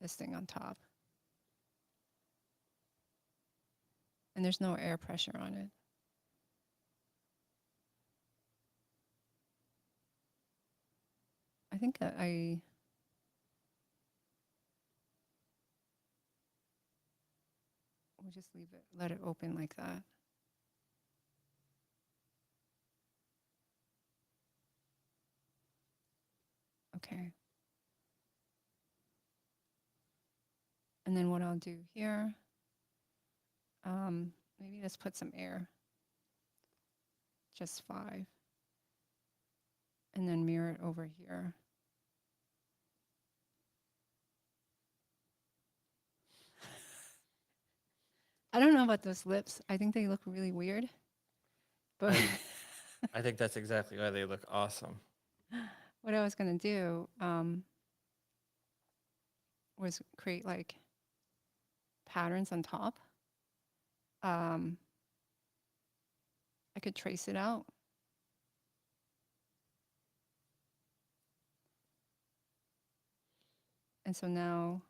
this thing on top. And there's no air pressure on it. I think that I will just leave it, let it open like that. Okay. And then what I'll do here, maybe let's put some air, just 5. And then mirror it over here. I don't know about those lips. I think they look really weird. But I think that's exactly why they look awesome. what I was going to do was create like patterns on top. I could trace it out. And so now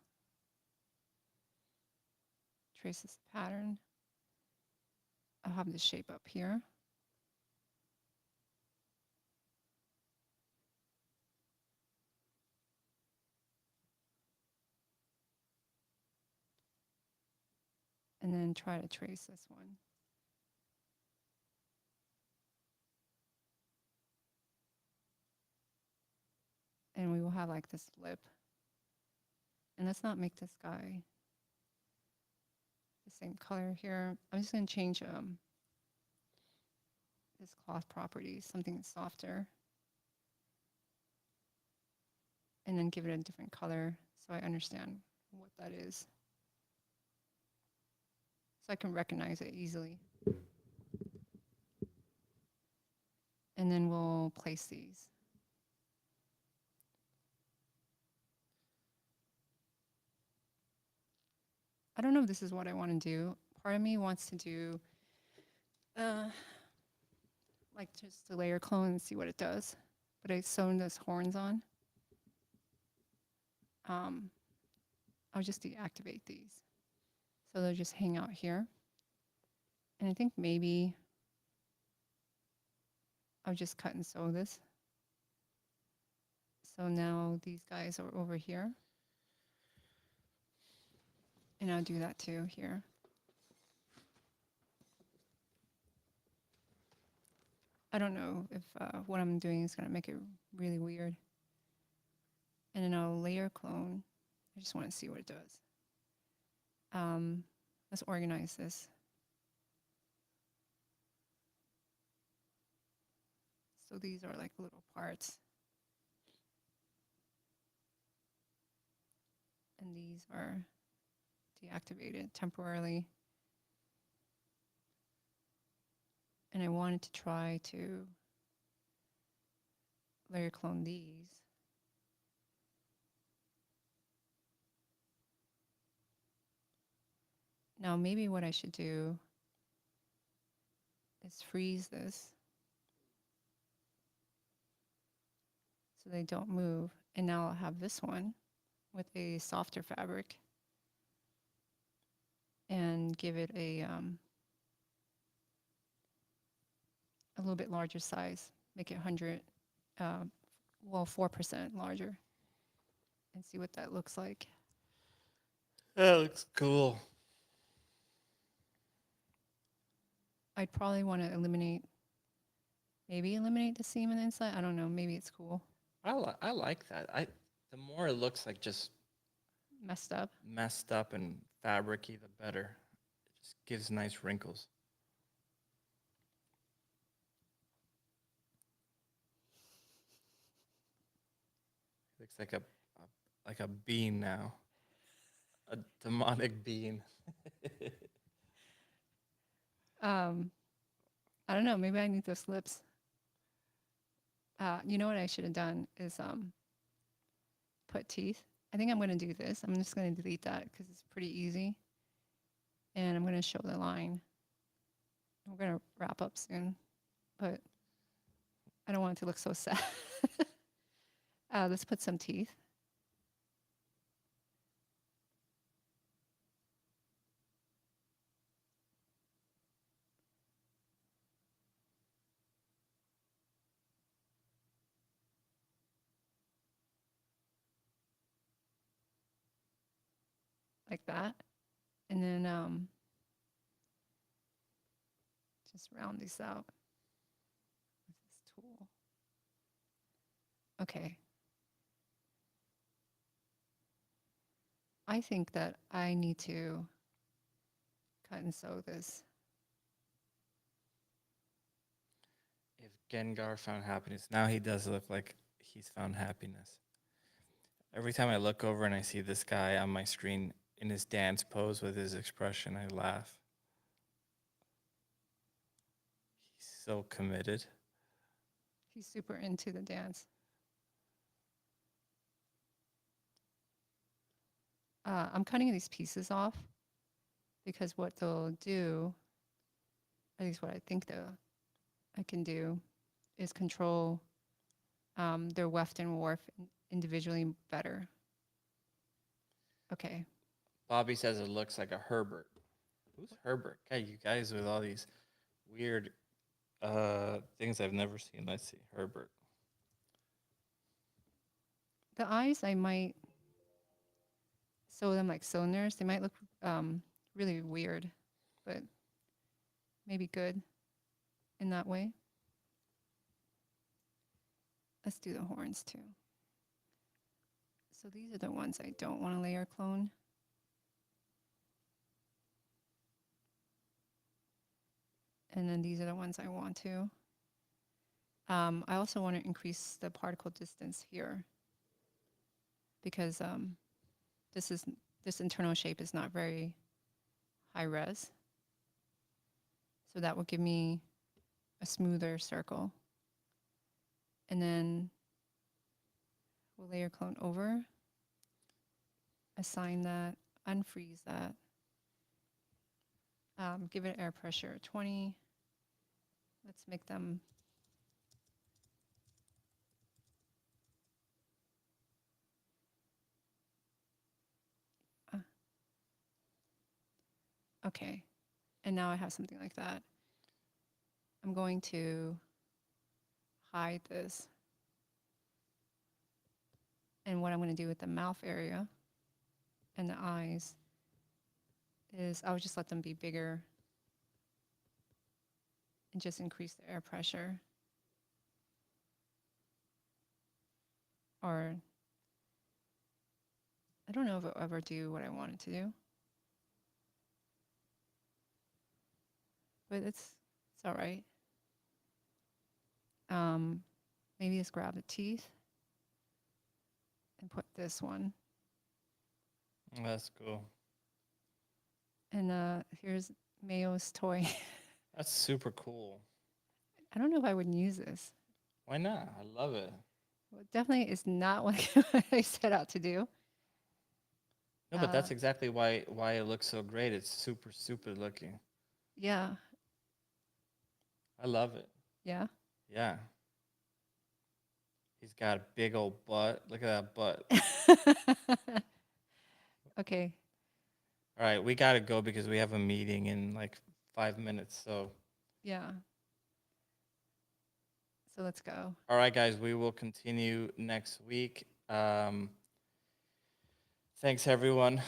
trace this pattern. I'll have the shape up here. and then try to trace this one. And we will have like this lip. And let's not make this guy the same color here. I'm just going to change this cloth property, something softer. And then give it a different color so I understand what that is. So I can recognize it easily. And then we'll place these. I don't know if this is what I want to do. Part of me wants to do like just a layer clone and see what it does. But I sewn those horns on. I'll just deactivate these. So they'll just hang out here. And I think maybe I'll just cut and sew this. So now these guys are over here. And I'll do that too here. I don't know if what I'm doing is going to make it really weird. And then I'll layer clone. I just want to see what it does. Let's organize this. So these are like little parts. And these are deactivated temporarily. And I wanted to try to layer clone these. Now maybe what I should do is freeze this so they don't move. And now I'll have this one with a softer fabric and give it a little bit larger size, make it 100, well, 4% larger, and see what that looks like. That looks cool. I'd probably want to maybe eliminate the seam on the inside. I don't know. Maybe it's cool. I like that. The more it looks like just Messed up. and fabricy, the better. It just gives nice wrinkles. Looks like a bean now. A demonic bean. I don't know. Maybe I need those lips. You know what I should have done is put teeth. I think I'm going to do this. I'm just going to delete that because it's pretty easy. And I'm going to show the line. We're going to wrap up soon, but I don't want it to look so sad. Let's put some teeth. Like that. And then just round these out with this tool. Okay. I think that I need to cut and sew this. If Gengar found happiness, now he does look like he's found happiness. Every time I look over and I see this guy on my screen in his dance pose with his expression, I laugh. He's so committed. He's super into the dance. I'm cutting these pieces off because what they'll do, at least what I think I can do, is control their weft and warp individually better. Okay. Bobby says it looks like a Herbert. Who's Herbert? God, you guys with all these weird things I've never seen. Let's see, Herbert. The eyes, I might sew them like cylinders. They might look really weird, but maybe good in that way. Let's do the horns too. So these are the ones I don't want to layer clone. And then these are the ones I want to. I also want to increase the particle distance here because this internal shape is not very high res. So that will give me a smoother circle. And then we'll layer clone over, assign that, unfreeze that, give it air pressure 20. Let's make them okay. And now I have something like that. I'm going to hide this. And what I'm going to do with the mouth area and the eyes is I'll just let them be bigger and just increase the air pressure. Or I don't know if it'll ever do what I want it to do. But it's all right. Maybe just grab the teeth and put this one. That's cool. And here's Mayo's toy. That's super cool. I don't know if I would use this. Why not? I love it. Well, it definitely is not what I set out to do. No, but that's exactly why it looks so great. It's super, super looking. Yeah. I love it. Yeah. Yeah. He's got a big old butt. Look at that butt. Okay. All right, we got to go because we have a meeting in like 5 minutes. So, Yeah. So let's go. all right, guys, we will continue next week. Thanks, everyone.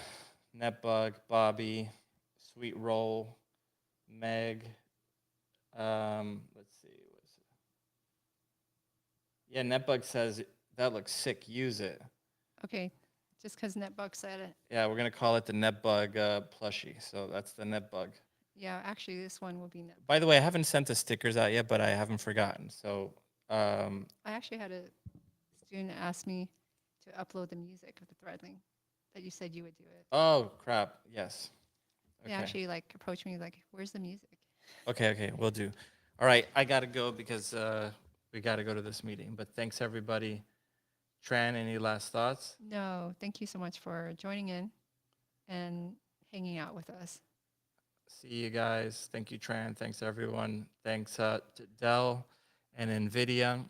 Netbug, Bobby, Sweet Roll, Meg. Let's see. Yeah, Netbug says that looks sick. Use it. Okay. Just because Netbug said it. Yeah, we're gonna call it the Netbug plushie. So that's the Netbug. Yeah, actually, this one will be Netbug. By the way, I haven't sent the stickers out yet, but I haven't forgotten. So I actually had a student ask me to upload the music of the Threadling that you said you would do it. oh crap, yes. They actually like approached me like, "Where's the music?" Okay, we'll do. All right, I gotta go because we gotta go to this meeting. But thanks everybody. Tran, any last thoughts? No, thank you so much for joining in and hanging out with us. See you guys. Thank you, Tran. Thanks everyone. Thanks to Dell and NVIDIA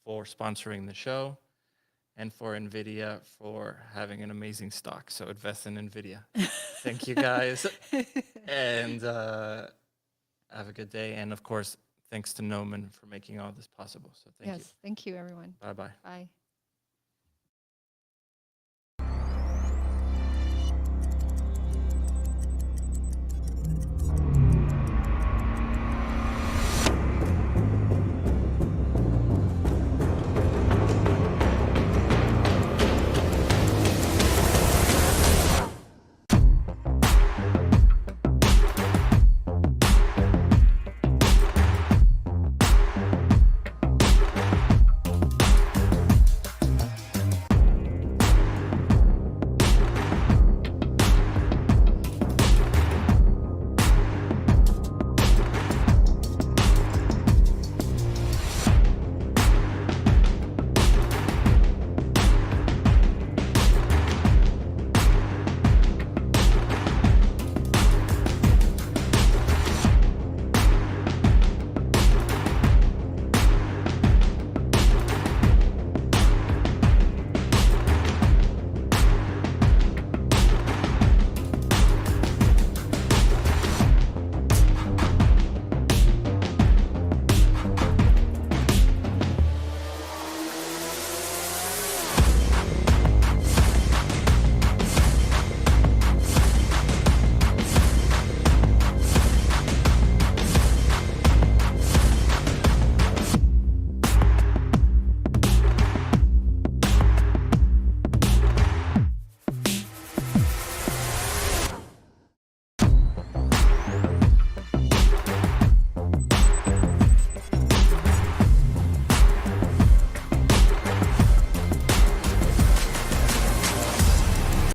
for sponsoring the show, and for NVIDIA for having an amazing stock. So invest in NVIDIA. Thank you guys, and have a good day. And of course, thanks to Gnomon for making all this possible. So thank you. Yes, thank you, everyone. Bye-bye. Bye.